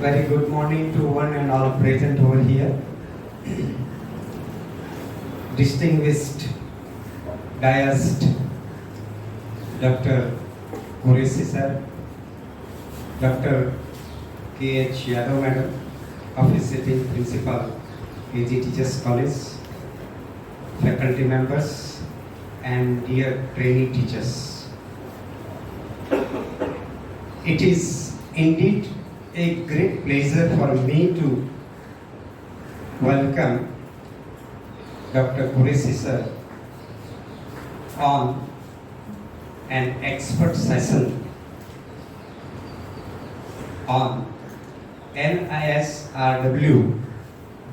Very good morning to one and all present over here. Distinguished Diast Dr. Qureshi sir, Dr. K.H. Yadav madam, officiating principal, AG Teachers College, faculty members, and dear trainee teachers. It is indeed a great pleasure for me to welcome Dr. Qureshi sir on an expert session on NISRW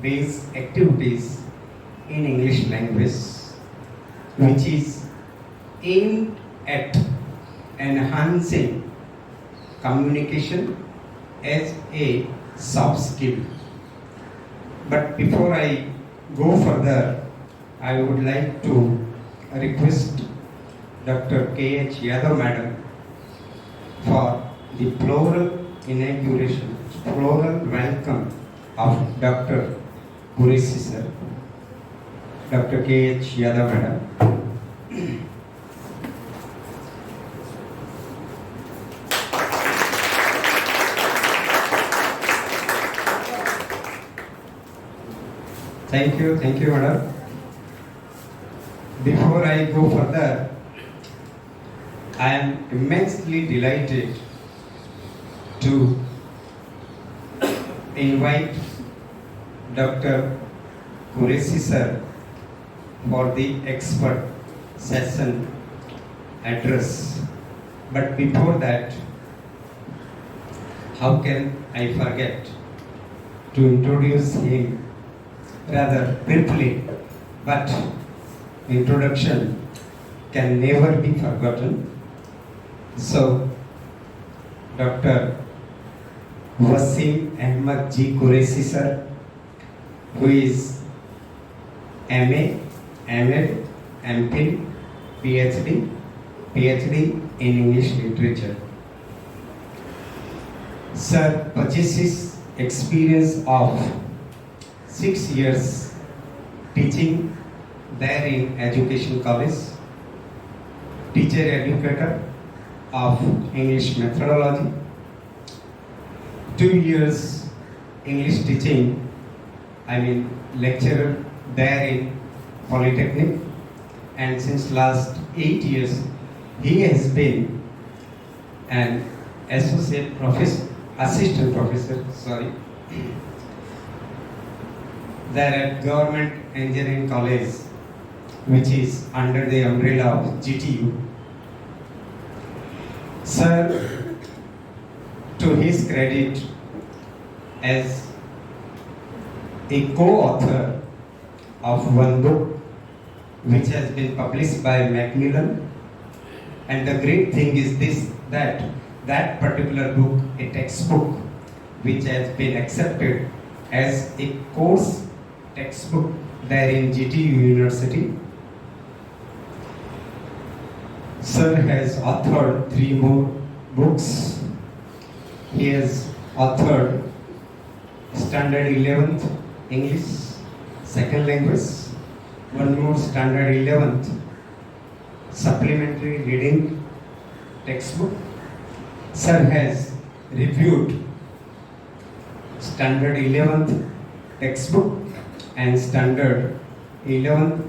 based activities in English language, which is aimed at enhancing communication as a soft skill. But before I go further, I would like to request Dr. K.H. Yadav madam for the floral inauguration, floral welcome of Dr. Qureshi sir. Dr. K.H. Yadav madam. Thank you, madam. Before I go further, I am immensely delighted to invite Dr. Qureshi sir for the expert session address. But before that, how can I forget to introduce him rather briefly, but introduction can never be forgotten. So, Dr. Wasim Ahmad G. Qureshi sir, who is MA, ML, MPhil, PhD in English Literature. Sir possesses experience of 6 years teaching there in Education College, teacher educator of English methodology, 2 years English teaching, lecturer there in Polytechnic, and since last 8 years he has been an assistant professor there at Government Engineering College, which is under the umbrella of GTU. Sir, to his credit, as a co-author of one book which has been published by Macmillan, and the great thing is this, that particular book, a textbook which has been accepted as a course textbook there in GTU University. Sir has authored 3 more books. He has authored Standard 11th English Second Language, one more Standard 11th Supplementary Reading textbook. Sir has reviewed Standard 11th textbook and Standard 11th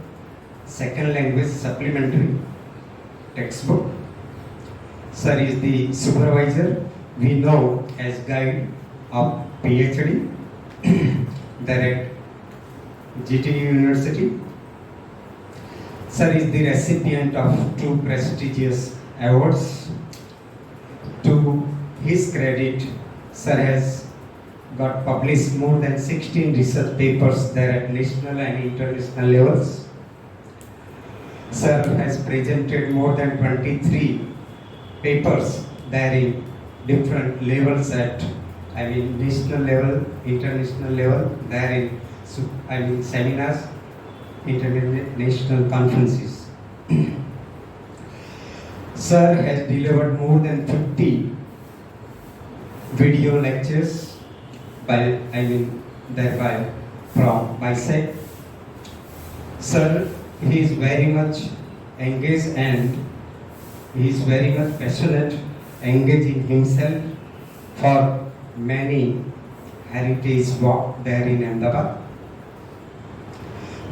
Second Language Supplementary textbook. Sir is the supervisor, we know as guide of PhD there at GTU University. Sir is the recipient of 2 prestigious awards. To his credit, Sir has got published more than 16 research papers there at national and international levels. Sir has presented more than 23 papers there in different levels at national level, international level, there in seminars, international conferences. Sir has delivered more than 50 video lectures thereby from my side. Sir, he is very much engaged and he is very much passionate, engaging himself for many heritage walk there in Ahmedabad.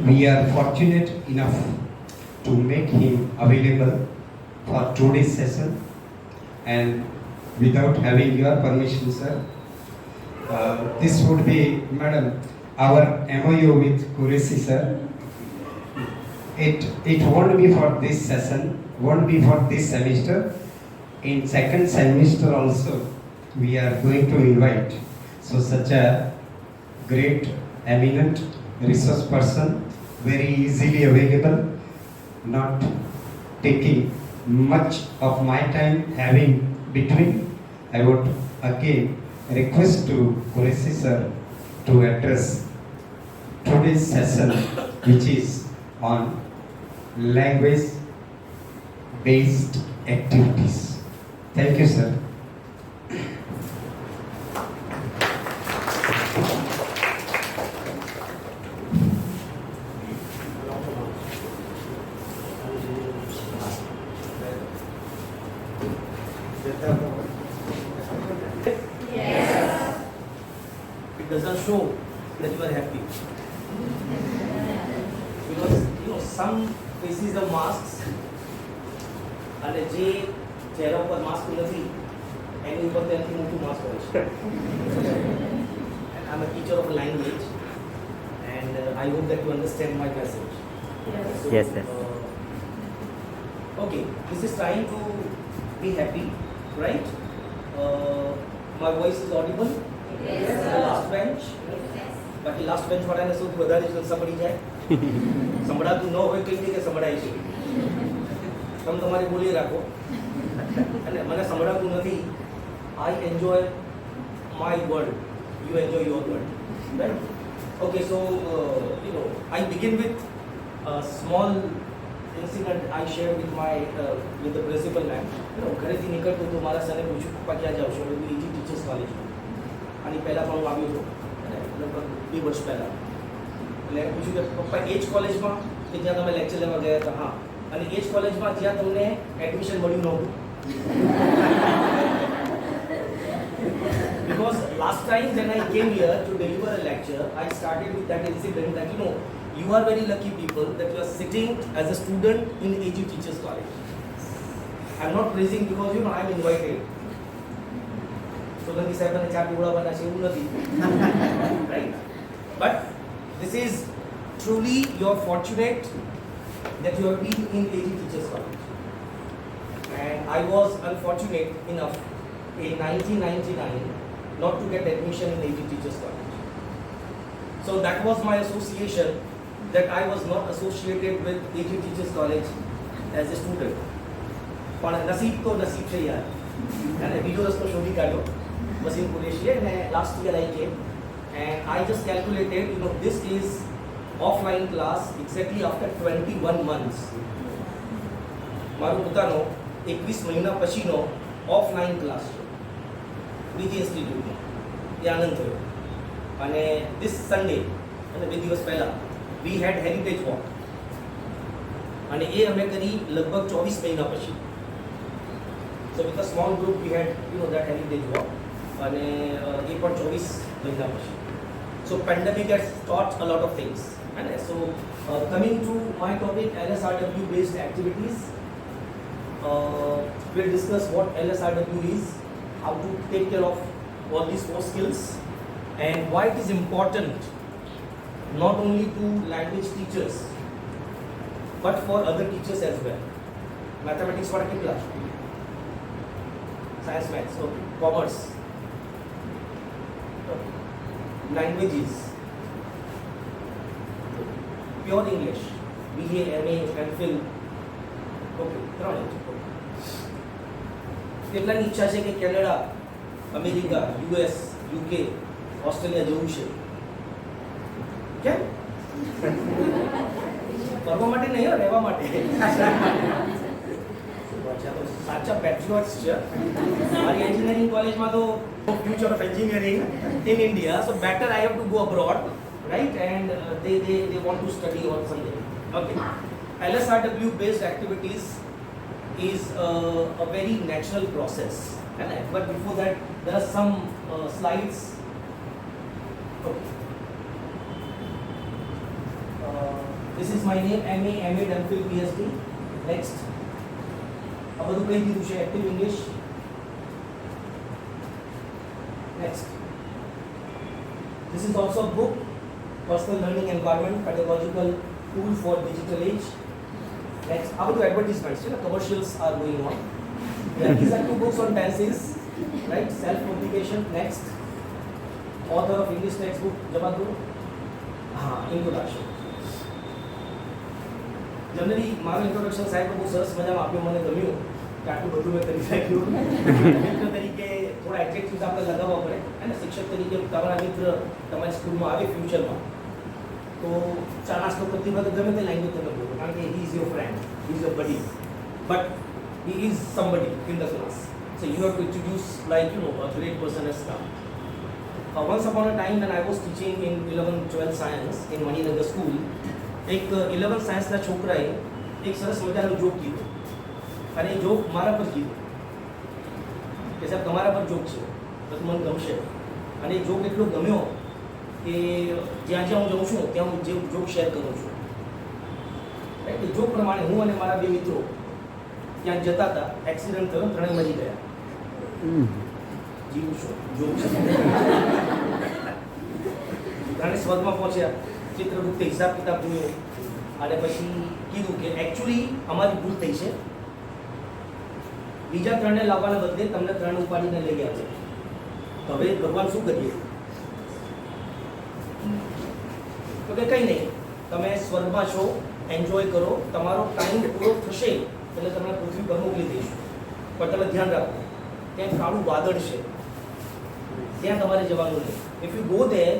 We are fortunate enough to make him available for today's session, and without having your permission, sir, this would be, madam, our MOU with Qureshi, sir. It won't be for this session, won't be for this semester. In second semester also, we are going to invite such a great, eminent resource person, very easily available, not taking much of my time having between. I would again request to Qureshi sir to address today's session, which is on language based activities. Thank you, sir. It doesn't show that you are happy. Because some faces the masks અને જે ચહેરા ઉપર mask નથી એની ઉપર ત્યાંથી મોટું mask હોય છે. And I'm a teacher of language and I hope that you understand my message. So, Yes, yes. Okay, this is trying to be happy, right? My voice is audible? Yes, The last bench? બાકી last bench વાળાને સૌથી વધારે સંભળાઈ જાય. સંભળાતું ન હોય કઈ રીતે સંભળાય છે? તમે તમારી બોલી રાખો. અને મને સંભળાતું નથી. I enjoy my word. You enjoy your word. Right? Okay, so I begin with a small incident I shared with my with the principal ma'am. ઘરેથી નીકળતો તો મારા સને પૂછ્યું પપ્પા ક્યાં જાવ છો? હું એજી ટીચર્સ કોલેજમાં. આની પહેલાં પણ હું આવ્યો હતો લગભગ 2 વર્ષ પહેલાં. એટલે પૂછ્યું કે પપ્પા એ જ કોલેજમાં કે જ્યાં તમે લેક્ચર લેવા ગયા હતા? હા. અને એ જ કોલેજમાં જ્યાં તમને એડમિશન મળ્યું નહોતું? Because last time when I came here to deliver a lecture, I started with that incident that you are very lucky people that you are sitting as a student in AG Teachers College. I'm not praising because I'm invited. So then this happened, right? But this is truly you're fortunate that you have been in AG Teachers College. And I was unfortunate enough in 1999 not to get admission in AG Teachers College. So that was my association, that I was not associated with AG Teachers College as a student. પણ નસીબ તો નસીબ છે યાર. અને બીજો રસ્તો શોધી કાઢ્યો વસીમ કુરેશીએ અને last year I came and I just calculated this is offline class exactly after 21 months. મારું પોતાનો 21 મહિના પછીનો ઓફલાઈન ક્લાસ છે બીજી ઇન્સ્ટિટ્યૂટમાં. એ આનંદ થયો. અને this Sunday અને 2 દિવસ પહેલાં we had heritage walk અને એ અમે કરી લગભગ 24 મહિના પછી. So with a small group we had that heritage walk અને એ પણ 24 મહિના પછી. So pandemic has taught a lot of things. And so coming to my topic, LSRW based activities, we'll discuss what LSRW is, how to take care of all these 4 skills and why it is important not only to language teachers but for other teachers as well. Mathematics for a class, science, maths, okay. Commerce, okay. Languages, pure English, BA, MA, MPhil, okay. કેટલાની ઈચ્છા છે કે Canada, America, US, UK, Australia જવું છે? કેમ? ફરવા માટે નહીં, રહેવા માટે. અચ્છા તો સાચા પેટ્રિયોટ્સ છે મારી એન્જિનિયરિંગ કોલેજમાં તો future of engineering in India so better I have to go abroad right and they want to study or something. Okay, LSRW based activities is a very natural process, but before that there are some slides. Okay. This is my name, MA, MPhil, PhD. Next. આ બધું કઈ દીધું છે active English. Next. This is also a book, Personal Learning Environment, Pedagogical Tool for Digital Age. Next. આ બધું advertisements છે ને, commercials are going on. Yeah, these are two books on tenses, right? Self-publication. Next. Author of English textbook, Jabadru. Introduction. Generally મારું introduction સાહેબ બહુ સરસ મજામાં આપ્યું, મને ગમ્યું કે આટલું બધું મેં કરી શક્યું. મિત્ર તરીકે થોડા એડજેક્ટિવ્સ આપણે લગાવવા પડે અને શિક્ષક તરીકે તમારા મિત્ર તમારી સ્કૂલમાં આવે ફ્યુચરમાં તો ચા નાસ્તો કરતી વખતે ગમે તે લાઈન તમે બોલો, કારણ કે he is your friend, he is your buddy, but he is somebody in the class. So you have to introduce like a great person as come. Once upon a time when I was teaching in 11th-12th science in Maninagar school, એક 11th સાયન્સના છોકરાએ એક સરસ મજાનો joke કીધો અને એ joke મારા પર કીધો કે સાહેબ તમારા પર જોક છે તો મને ગમશે. અને એ જોક એટલો ગમ્યો કે જ્યાં જ્યાં હું જાઉં છું ત્યાં હું જે જોક શેર કરું છું. એ જોક પ્રમાણે હું અને મારા બે મિત્રો ત્યાં જતા હતા, એક્સિડન્ટ થયો, ત્રણેય મરી ગયા. જીવું છું જોક છે. ત્રણે સ્વર્ગમાં પહોંચ્યા, ચિત્રગુપ્તે હિસાબ કિતાબ જોયો અને પછી કીધું કે એકચ્યુઅલી અમારી ભૂલ થઈ છે, બીજા ત્રણને લાવવાના બદલે તમને ત્રણ ઉપાડીને લઈ આવે, તો હવે ભગવાન શું કરીએ? તો કે કંઈ નહીં, તમે સ્વર્ગમાં છો, એન્જોય કરો, તમારો ટાઈમ પૂરો થશે એટલે તમને પૃથ્વી પર મોકલી દઈશું, પણ તમે ધ્યાન રાખો ત્યાં કાળું વાદળ છે, ત્યાં તમારે જવાનું નહીં. If you go there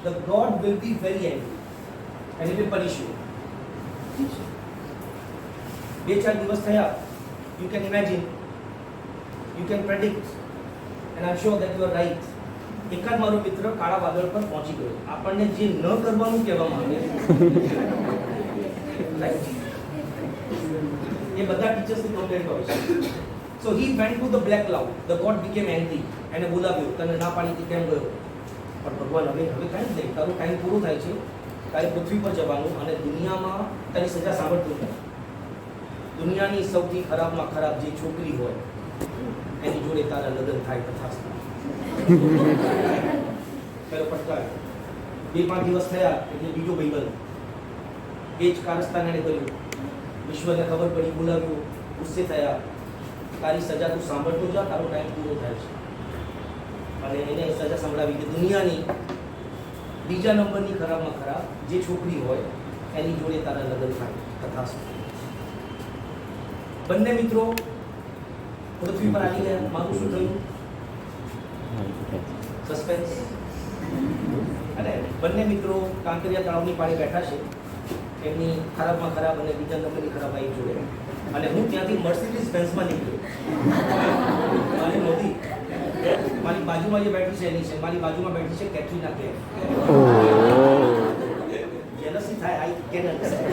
the God will be very angry and he will punish you. બે ચાર દિવસ થયા, you can imagine, you can predict, and I'm sure that you are right. એકાદ મારો મિત્ર કાળા વાદળ પર પહોંચી ગયો. આપણને જે ન કરવાનું કહેવામાં આવે right? એ બધા ટીચર્સની કમ્પ્લેન્ટ હોય છે. So he went to the black cloud. The God became angry અને બોલાવ્યો, તને ના પાડી કેમ ગયો? પણ ભગવાન હવે કાંઈ જ નહીં, તારું ટાઈમ પૂરો થાય છે, તારે પૃથ્વી પર જવાનું અને દુનિયામાં તારી સજા સાંભળતું નથી. દુનિયાની સૌથી ખરાબમાં ખરાબ જે છોકરી હોય એની જોડે તારા લગ્ન થાય તથાસ્તુ. પેલો પટકાર. 2-5 દિવસ થયા એટલે બીજો ભાઈબંધ એ જ કારસ્તાન એણે કર્યું, વિશ્વને ખબર પડી, બોલાવ્યું, ગુસ્સે થયા, તારી સજા તું સાંભળતો જા, તારો ટાઈમ પૂરો થાય છે. અને એને સજા સંભળાવી કે દુનિયાની બીજા નંબરની ખરાબમાં ખરાબ જે છોકરી હોય એની જોડે તારા લગ્ન થાય તથાસ્તુ. બંને મિત્રો પૃથ્વી પર આવી ગયા. મારું શું થયું? સસ્પેન્સ. અને બંને મિત્રો કાંકરિયા તળાવની પાળે બેઠા છે, એમની ખરાબમાં ખરાબ અને બીજા નંબરની ખરાબ આવી જોડે. અને હું ત્યાંથી મર્સિડીઝ બેન્ઝમાં નીકળ્યો. મારી મોદી મારી બાજુમાં જે બેઠી છે એની છે, મારી બાજુમાં બેઠી છે કેટરીના કૈફ. જેલસી થાય, આઈ કેન અન્ડરસ્ટેન્ડ.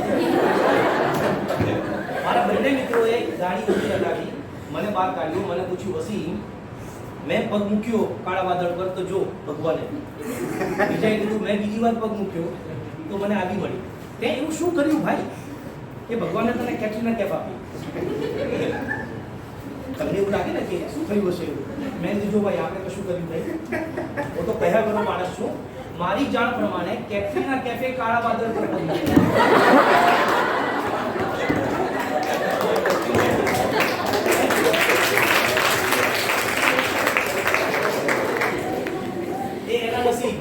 મારા બંને મિત્રોએ ગાડી ઊંચી લગાવી, મને બહાર કાઢ્યો, મને પૂછ્યું, વસીમ મેં પગ મૂક્યો કાળા વાદળ પર તો જો ભગવાને. બીજાએ કીધું મેં બીજી વાર પગ મૂક્યો તો મને આવી મળી. તે એવું શું કર્યું ભાઈ એ ભગવાને તને કેટરીના કૈફ આપી? તમને એવું લાગે ને કે શું થયું હશે એવું? મેં કીધું ભાઈ આપણે કશું કર્યું નહીં, હું તો પહેલા ઘણો માણસ છું. મારી જાણ પ્રમાણે કેટરીના કૈફે કાળા વાદળ પર પગ મૂક્યો. એ એના નસીબ.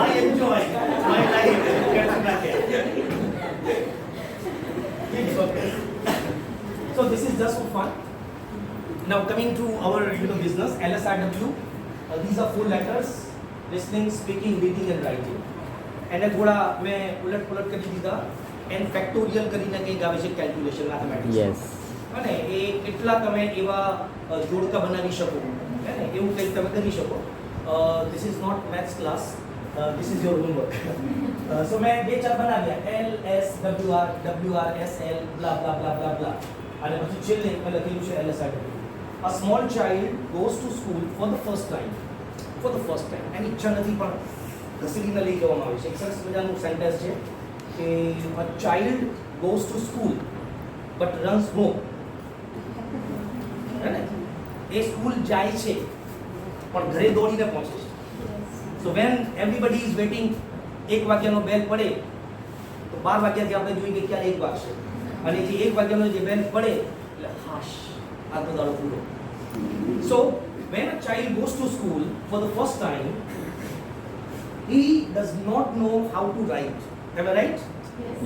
I enjoy my life. Katrina Kaif. It's okay. So this is just for fun. Now coming to our business, LSRW. These are 4 letters: listening, speaking, reading and writing. એને થોડા મેં ઉલટ પુલટ કરી દીધા. n factorial કરીને કંઈક આવે છે કેલ્ક્યુલેશન મેથમેટિક્સ. Yes. અને એ કેટલા તમે એવા જોડકા બનાવી શકો હે ને એવું કંઈક તમે કરી શકો. This is not maths class, this is your homework. So મેં 2-4 બનાવ્યા, L S W R W R S L બ્લા બ્લા બ્લા બ્લા બ્લા, અને પછી છેલ્લે મેં લખેલું છે LSI. A small child goes to school for the first time. For the first time. એની ઈચ્છા નથી પણ ઘસીડીને લઈ જવામાં આવે છે. એક સરસ મજાનું સેન્ટેન્સ છે કે a child goes to school but runs home. હે ને? એ સ્કૂલ જાય છે પણ ઘરે દોડીને પહોંચે છે. So when everybody is waiting, 1 વાગ્યાનો બેલ પડે તો 12 વાગ્યાથી આપણે જોઈએ કે ક્યારે 1 વાગશે, અને જે 1 વાગ્યાનો જે બેલ પડે એટલે હાશ, આ તો દાડો પૂરો. સો when a child goes to school for the first time, he does not know how to write. Am I right?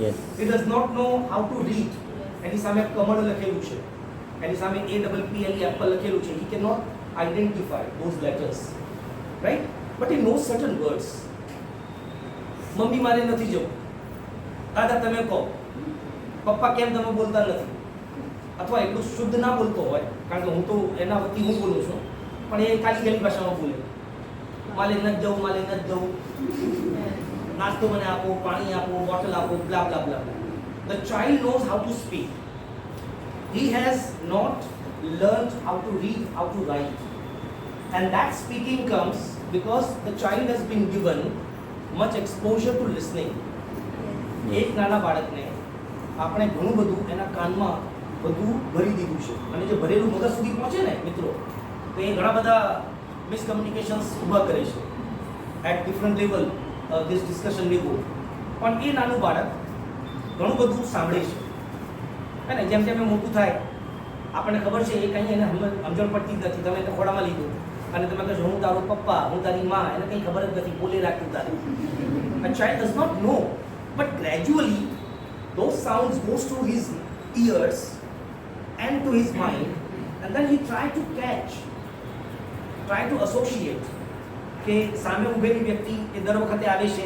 Yes. He does not know how to read. એની સામે કમળ લખેલું છે, એની સામે APPLE એપલ લખેલું છે. He cannot identify those letters, right? But he knows certain words. Mummy મારે નથી જવું, દાદા તમે કહો, પપ્પા કેમ તમે બોલતા નથી, અથવા એટલું શુદ્ધ ના બોલતો હોય, કારણ કે હું તો એના વતી હું બોલું છું, પણ એ ખાલી ગેલી ભાષામાં બોલે, માલે નથી જવું, માલે નથી જવું, નાસ્તો મને આપો, પાણી આપો, બોટલ આપો, બ્લા બ્લા બ્લા બ્લા. The child knows how to speak. He has not learned how to read, how to write. And that speaking comes because the child has been given much exposure to listening. એક નાના બાળકને આપણે ઘણું બધું એના કાનમાં બધું ભરી દીધું છે, અને જે ભરેલું મગજ સુધી પહોંચે ને મિત્રો, તો એ ઘણા બધા મિસકમ્યુનિકેશન્સ ઊભા કરે છે at different level. This discussion may go. પણ એ નાનું બાળક ઘણું બધું સાંભળે છે, હે ને? જેમ જેમ એ મોટું થાય આપણને ખબર છે એ કંઈ એને સમજણ પડતી જ નથી. તમે એને ખોડામાં લીધું અને તમે કહો હું તારો પપ્પા, હું તારી માં, એને કંઈ ખબર જ નથી, બોલે રાખતું તારે. A child does not know, but gradually those sounds goes to his ears and to his mind, and then he try to catch, try to associate કે સામે ઊભેલી વ્યક્તિ એ દર વખતે આવે છે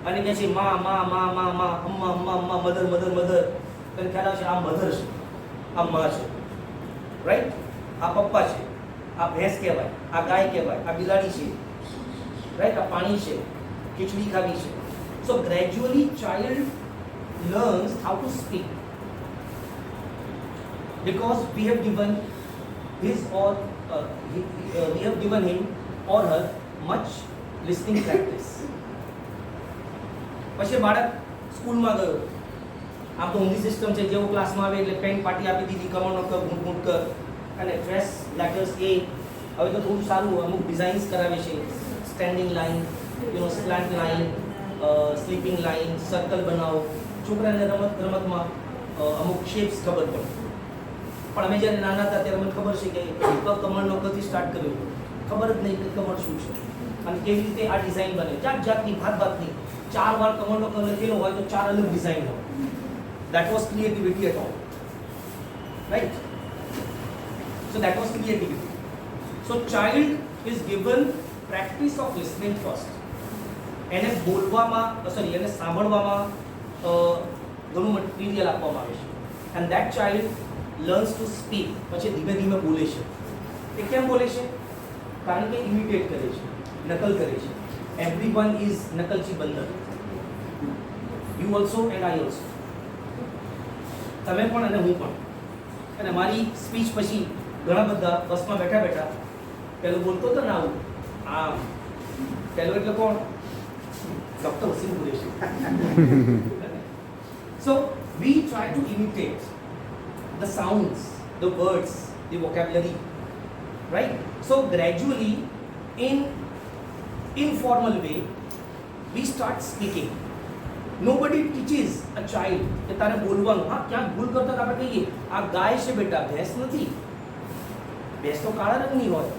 અને કહે છે માં માં માં માં માં, અમ્મા અમ્મા અમ્મા, મધર મધર મધર. તને ખ્યાલ આવશે આ મધર છે, આ માં છે, રાઈટ? આ પપ્પા છે, આ ભેંસ કહેવાય, આ ગાય કહેવાય, આ બિલાડી છે, રાઈટ? આ પાણી છે, ખીચડી ખાવી છે. So gradually child learns how to speak because we have given his or we have given him or her much listening practice. પછી બાળક સ્કૂલમાં ગયો, આમ તો ઊંધી સિસ્ટમ છે, જેવો ક્લાસમાં આવે એટલે પેન પાટી આપી દીધી, કમરનો કર, ઘૂંટ ઘૂંટ કર, અને ડ્રેસ લેટર્સ એ હવે તો થોડું સારું અમુક ડિઝાઇન્સ કરાવે છે, standing line, slant line, sleeping line, circle બનાવો. છોકરાને રમતમાં અમુક શેપ્સ ખબર પડે. પણ અમે જ્યારે નાના હતા ત્યારે મને ખબર છે કે કમળનો કથી સ્ટાર્ટ કર્યો, ખબર જ નહીં કે કમળ શું છે અને કેવી રીતે આ ડિઝાઇન બને. જાત જાતની ભાત ભાતની 4 વાર કમળનો કલર લખેલો હોય તો 4 અલગ ડિઝાઇન હોય. That was creativity at all, right? So that was creativity. So child is given practice of listening first. એને બોલવામાં એને સાંભળવામાં ઘણું મટીરિયલ આપવામાં આવે છે, and that child learns to speak. પછી ધીમે ધીમે બોલે છે. એ કેમ બોલે છે? કારણ કે ઇમિટેટ કરે છે, નકલ કરે છે. Everyone is નકલચી બંદર. You also and I also. તમે પણ અને હું પણ. અને મારી સ્પીચ પછી ઘણા બધા બસમાં બેઠા બેઠા પેલો બોલતો હતો ને આવું આમ, પેલો એટલે કોણ? Doctor Wasim Qureshi. So we try to imitate the sounds, the words, the vocabulary, right? So gradually, in informal way, we start speaking. Nobody teaches a child કે તારે બોલવાનું. હા, ક્યાંક ભૂલ કરતા આપણે કહીએ આ ગાય છે બેટા, ભેંસ નથી. ભેંસ તો કાળા રંગની હોય,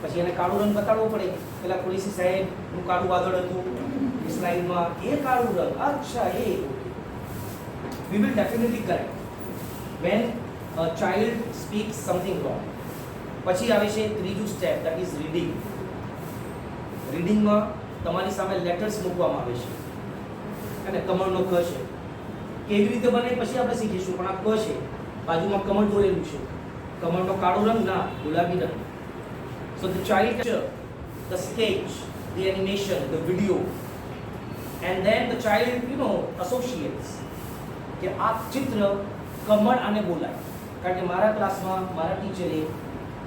પછી એને કાળું રંગ બતાડવો પડે. પેલા પોલીસી સાહેબનું કાળું વાદળ હતું સ્લાઇડમાં, એ કાળું રંગ, અચ્છા એ. We will definitely correct when a child speaks something wrong. પછી આવે છે ત્રીજું સ્ટેપ, that is reading. રીડિંગમાં તમારી સામે લેટર્સ મૂકવામાં આવે છે અને કમળનો ક છે. કેવી રીતે બને પછી આપણે શીખીશું, પણ આ ક છે બાજુમાં કમળ દોરેલું છે, કમળનો કાળો રંગ ના ગુલાબી રંગ. So the child capture the sketch, the animation, the video, and then the child associates કે આ ચિત્ર કમળ આને બોલાય. કારણ કે મારા ક્લાસમાં મારા ટીચરે,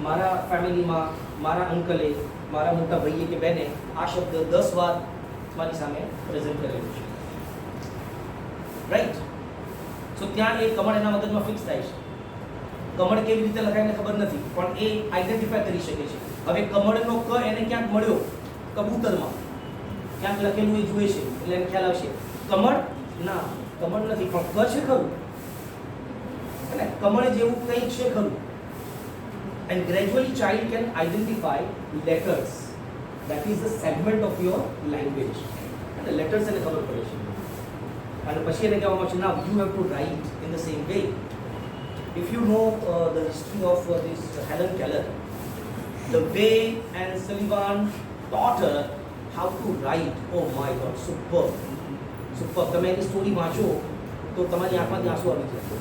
મારા ફેમિલીમાં મારા અંકલે, મારા મોટા ભાઈએ કે બહેને આ શબ્દ 10 વાર મારી સામે પ્રેઝન્ટ કરેલું છે. રાઈટ? સો ત્યાં એ કમળ એના મગજમાં ફિક્સ થાય છે. કમળ કેવી રીતે લખાય એને ખબર નથી, પણ એ આઈડેન્ટિફાય કરી શકે છે. હવે કમળનો ક એને ક્યાંક મળ્યો કબૂતરમાં, ક્યાંક લખેલું એ જુએ છે એટલે એને ખ્યાલ આવશે કમળ ના, કમળ નથી, પણ ક છે ખરું, હે ને? કમળ જેવું કંઈક છે ખરું. And gradually child can identify letters. That is the segment of your language. And the letters એને ખબર પડે છે. અને પછી એને કહેવામાં આવે છે now you have to write in the same way. If you know the history of this Helen Keller, the way Anne Sullivan taught her how to write, oh my God, superb. Superb. તમે એની story વાંચો તો તમારી આંખમાંથી આંસુ આવી જાય.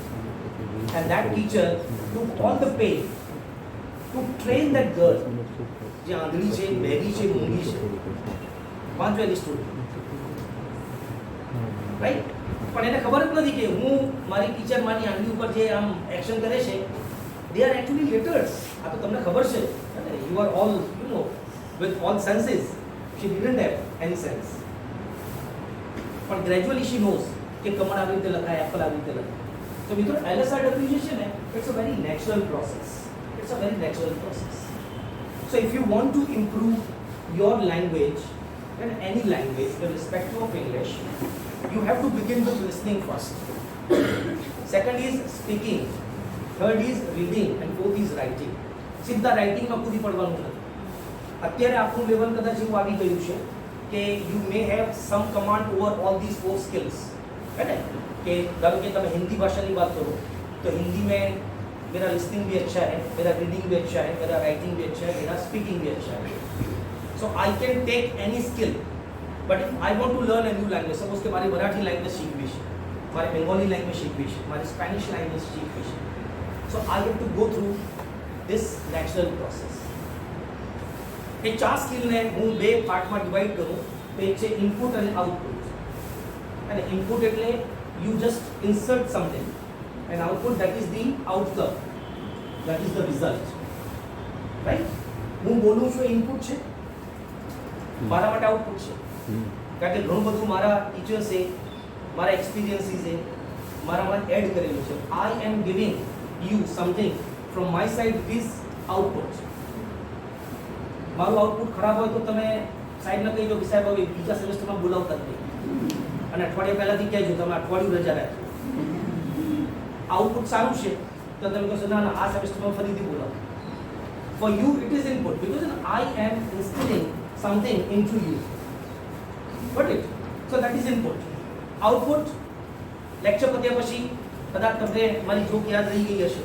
And that teacher took all the pain to train that girl જે આંધળી છે, બહેરી છે, મૂંગી છે. વાંચો એની સ્ટોરી. રાઈટ? પણ એને ખબર જ નથી કે હું મારી ટીચર મારી આંગળી ઉપર જે આમ એક્શન કરે છે they are actually letters. આ તો તમને ખબર છે. You are all, with all senses. She didn't have any sense. પણ gradually she knows કે કમળ આવી રીતે લખાય, એપલ આવી રીતે લખાય. તો મિત્રો LSRW જે છે ને, it's a very natural process. It's a very natural process. So if you want to improve your language, and any language, irrespective of English, you have to begin with listening first. Second is speaking. Third is reading. And fourth is writing. સીધા રાઇટિંગમાં કૂદી પડવાનું નથી. અત્યારે આપણું level કદાચ એવું આવી ગયું છે કે you may have sum command over all this 4 skills. है ना? कि ધારો કે તમે હિન્દી ભાષાની વાત કરો તો हिंदी में मेरा लिसनिंग भी अच्छा है, मेरा रीडिंग भी अच्छा है, मेरा राइटिंग भी अच्छा है, मेरा स्पीकिंग भी अच्छा है. So I can take any skill. But if I want to learn a new language, suppose કે મારી મરાઠી લેંગ્વેજ શીખવી છે, મારી બેંગોલી લેંગ્વેજ શીખવી છે, મારી સ્પેનિશ લેંગ્વેજ શીખવી છે, so I have to go through this natural process. એ 4 સ્કિલને હું 2 પાર્ટમાં ડિવાઈડ કરું તો એક છે ઇનપુટ અને આઉટપુટ. અને ઇનપુટ એટલે you just insert something, and output, that is the outcome, that is the result. Right? હું બોલું છું ઇનપુટ છે, મારા માટે આઉટપુટ છે. કારણ કે ઘણું બધું મારા ટીચર્સે, મારા એક્સપિરિયન્સીસે મારામાં એડ કરેલું છે. I am giving you something from my side, this output. મારું આઉટપુટ ખરાબ હોય તો તમે સાહેબને કહી દો કે સાહેબ હવે બીજા સેમેસ્ટરમાં બોલાવતા જ નહીં, અને અઠવાડિયા પહેલાથી કહેજો તમે અઠવાડિયું રજા રાખજો. આઉટપુટ સારું છે તો તમે કહેશો ના ના આ સેમેસ્ટરમાં ફરીથી બોલાવો. For you it is input because I am instilling something into you. Got it? So that is input. Output, lecture પત્યા પછી કદાચ તમને મારી જોક યાદ રહી ગઈ હશે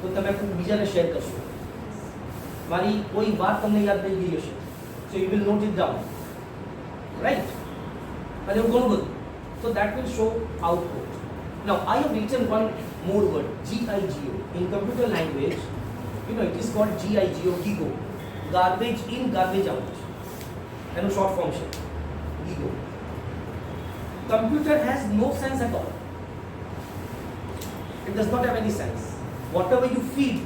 તો તમે બીજાને શેર કરશો. મારી કોઈ વાત તમને યાદ રહી ગઈ હશે, so you will note it down. Right? અને એવું ઘણું બધું. So that will show output. Now I have written one more word, GIGO. In computer language, it is called GIGO, GIGO. Garbage in, garbage out. And a short form છે GIGO. Computer has no sense at all. It does not have any sense. Whatever you feed,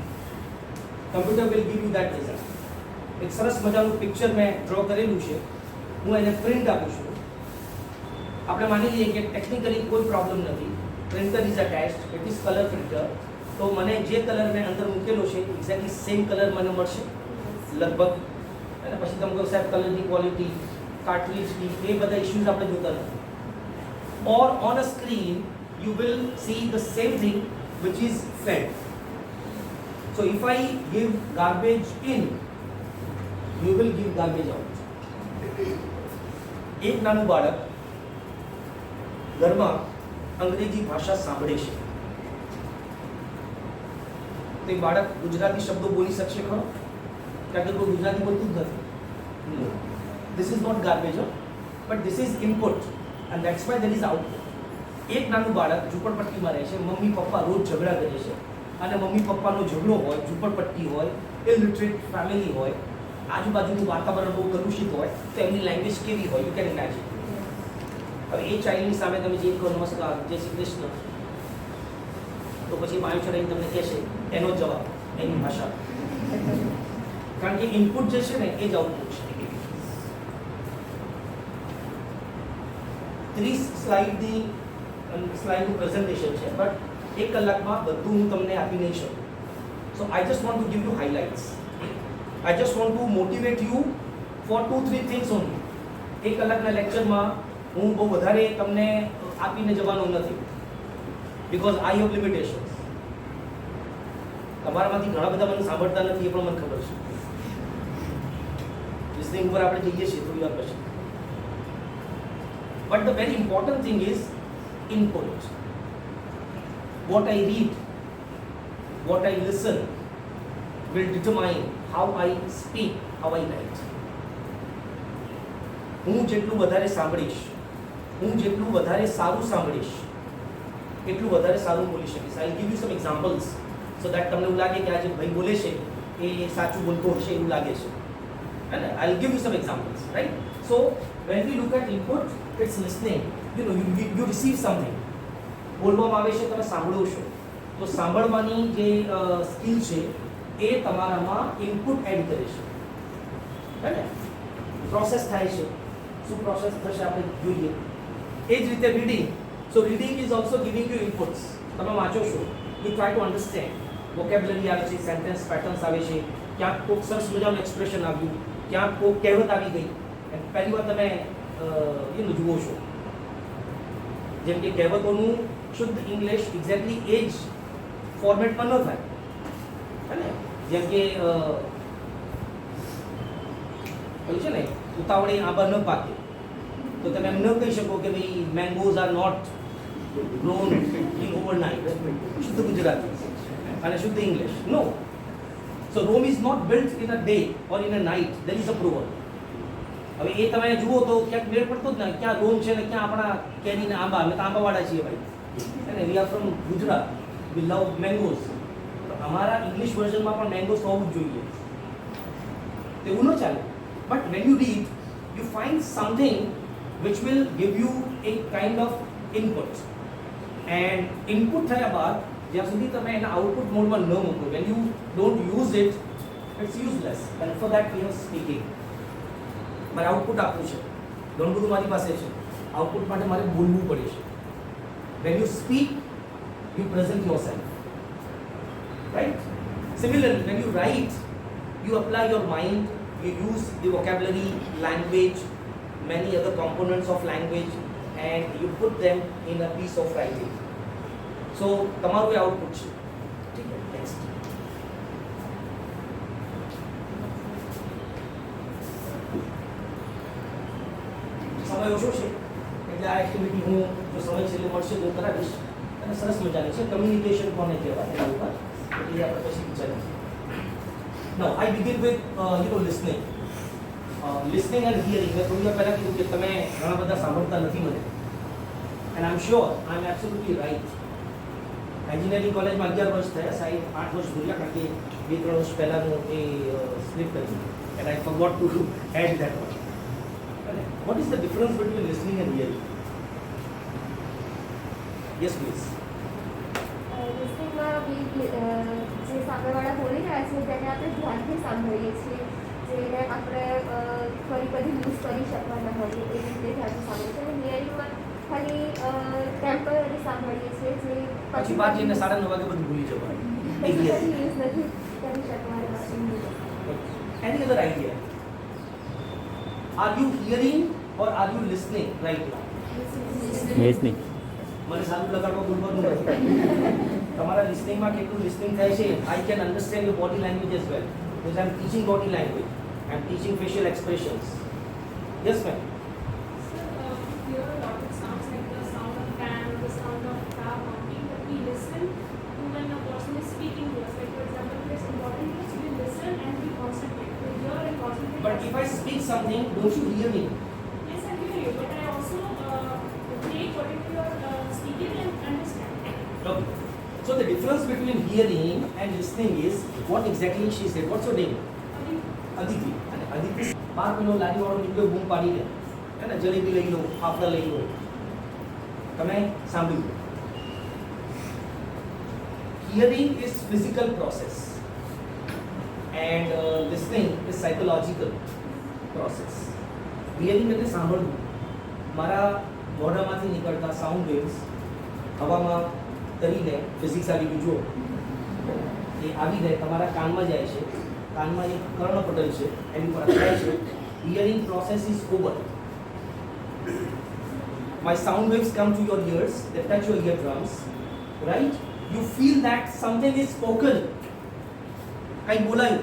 computer will give you that result. એક સરસ મજાનું picture મેં draw કરેલું છે, હું એને print આપું છું. આપણે માની લઈએ કે ટેકનિકલી કોઈ પ્રોબ્લેમ નથી, printer is attached, it is colour printer, તો મને જે કલર મેં અંદર મૂકેલો છે એક્ઝેક્ટલી સેમ કલર મને મળશે લગભગ. અને પછી તમે કહો સાહેબ કલરની ક્વોલિટી, કાર્ટ્રીજની, એ બધા ઇશ્યુઝ આપણે જોતા નથી. Or on a screen you will see the same thing which is fed. So if I give garbage in, you will give garbage out. એક નાનું બાળક ઘરમાં અંગ્રેજી ભાષા સાંભળે છે તો એ બાળક ગુજરાતી શબ્દો બોલી શકશે ખરો? કારણ કે કોઈ ગુજરાતી બોલતું જ નથી. This is not garbage, but this is input, and that's why there is output. એક નાનું બાળક ઝૂંપડપટ્ટીમાં રહે છે, મમ્મી પપ્પા રોજ ઝઘડા કરે છે, અને મમ્મી પપ્પાનો ઝઘડો હોય, ઝૂંપડપટ્ટી હોય, ઇલિટરેટ ફેમિલી હોય, આજુબાજુનું વાતાવરણ બહુ કલુષિત હોય, તો એમની લેંગ્વેજ કેવી હોય, યુ કેન ઇમેજિન. હવે એ ચાઇલ્ડની સામે તમે જે કહો નમસ્કાર, જય શ્રી કૃષ્ણ, તો પછી પાયો ચડાવીને તમને કહેશે એનો જવાબ એની ભાષા, કારણ કે ઇનપુટ જે છે ને એ જ આઉટપુટ છે. 30 સ્લાઇડનું પ્રેઝન્ટેશન છે, બટ 1 કલાકમાં બધું હું તમને આપી નહીં શકું. So I just want to give you highlights. I just want to motivate you for 2-3 things only. 1 કલાકના લેક્ચરમાં હું બહુ વધારે તમને આપીને જવાનો નથી, બીકોઝ આઈ હેવ લિમિટેશન્સ. તમારામાંથી ઘણા બધા મને સાંભળતા નથી, એ પણ મને ખબર છે. લિસનિંગ ઉપર આપણે જઈએ છીએ થોડી વાર પછી. But the very important thing is input. What I read, what I listen will determine how I speak, how I write. હું જેટલું વધારે સાંભળીશ, હું જેટલું વધારે સારું સાંભળીશ, એટલું વધારે સારું બોલી શકીશ. I'll give you some examples so that તમને એવું લાગે કે આ જે ભાઈ બોલે છે એ સાચું બોલતો હશે એવું લાગે છે. And I'll give you some examples, right? So when we look at input, it's listening. You know, you receive something. બોલવામાં આવે છે, તમે સાંભળો છો, તો સાંભળવાની જે સ્કિલ છે એ તમારામાં ઇનપુટ એડ કરે છે, હે ને? પ્રોસેસ થાય છે. શું પ્રોસેસ થશે આપણે જોઈએ. એ જ રીતે reading. So reading is also giving you inputs. તમે વાંચો છો, you try to understand. Vocabulary આવે છે, સેન્ટેન્સ પેટર્ન્સ આવે છે, ક્યાંક કોઈક સરસ મજાનું એક્સપ્રેશન આવ્યું, ક્યાંક કોઈક કહેવત આવી ગઈ, પહેલી વાર તમે એનું જુઓ છો. જેમ કે કહેવતોનું શુદ્ધ ઇંગ્લિશ એક્ઝેક્ટલી એ જ ફોર્મેટમાં ન થાય, હે ને? જેમ કે પેલું છે ને, ઉતાવળે આંબા ન પાકે, તો તમે એમ ન કહી શકો કે ભાઈ mangoes are not grown in overnight. શુદ્ધ ગુજરાતી અને શુદ્ધ English. No. So Rome is not built in a day or in a night. There is a proverb. હવે એ તમે જુઓ તો ક્યાંક મેળ પડતો જ ને, ક્યાં રોમ છે ને ક્યાં આપણા કેરીને આંબા. અમે તો આંબાવાળા છીએ ભાઈ, અને we are from Gujarat, we love mangoes. તો અમારા ઇંગ્લિશ વર્ઝનમાં પણ મેંગોઝ હોવું જ જોઈએ, તેવું ન ચાલે. But when you read, you find something which will give you A kind of input. And input થયા બાદ જ્યાં સુધી તમે એના આઉટપુટ મોડમાં ન મૂકો, when you don't use it, it's useless. And for that we are speaking. મારે આઉટપુટ આપવું છે, ઘણું બધું મારી પાસે છે, આઉટપુટ માટે મારે બોલવું પડે છે. When you speak, you present your self, right? Similarly when you write, you apply your mind, you use the vocabulary, language, many other components of language, and you put them in a piece of writing. So તમારું એ output છે. ઠીક છે, next. સમય ઓછો છે એટલે આ activity હું જો સમય છેલ્લે મળશે તો કરાવીશ. અને સરસ મજાની છે. કમ્યુનિકેશન કોને કહેવાય એના ઉપર એટલે આપણે પછી વિચારીશું. Now, I begin with listening. Listening and hearing. મેં થોડી વાર પહેલાં કીધું કે તમે ઘણા બધા સાંભળતા નથી મને. And I'm sure, I'm absolutely right. Engineering કોલેજમાં 11 વર્ષ થયા, સાહેબ 8 વર્ષ ભૂલ્યા, કારણ કે 2-3 વર્ષ પહેલાંનું એ સ્લિપ કર્યું. And I forgot to add that one. What is the difference between listening and hearing? Yes, please. લિસનિંગમાં જે સામેવાળા બોલી રહ્યા છે તેને આપણે ધ્યાનથી સાંભળીએ છીએ, જેને આપણે ફરી બધી યુઝ કરી શકવાના હોઈએ એ રીતે ધ્યાનથી સાંભળીએ છીએ. અને હિયરિંગમાં ખાલી ટેમ્પરરી સાંભળીએ છીએ, જે પછી બાદ જઈને 9:30 વાગે બધું ભૂલી જવાનું. પછી યુઝ નથી કરી શકવાના. Any other idea? Are you hearing or are you listening right now? Listening. મને સારું લગાડવા બોલવાનું નથી. તમારા લિસનિંગમાં કેટલું લિસનિંગ થાય છે, I can understand your body language as well, because I am teaching body language, I am teaching facial expressions. Yes ma'am. Here a lot it sounds like the sound of fan, the sound of car honking, but we listen to when a person is speaking to us. Like for example, it's important to us, we listen and we concentrate. We hear and concentrate. But if I speak something, don't you hear me? Yes, I hear you, but I also take whatever you're speaking hear and understand. Okay. So the difference between hearing and listening is what exactly she said. What's your name? Aditi. And Aditi બાર પેલો લારી વાળો નીકળ્યો બૂમ પાડી દે હે ને જલેબી લઈ લો ફાફડા લઈ લો તમે સાંભળ્યું. Hearing is physical process and listening is psychological process. Hearing એટલે સાંભળવું. મારા મોઢામાંથી નીકળતા સાઉન્ડ વેવ્સ હવામાં તરીને ફિઝિક્સ આવી ગયું જુઓ એ આવીને તમારા કાનમાં જાય છે. કાનમાં એક કર્ણપટલ છે એની પર અથડાય છે. Hearing process is over. My sound waves come to your ears, they touch your eardrums, right? You feel that something is spoken. કંઈ બોલાયું,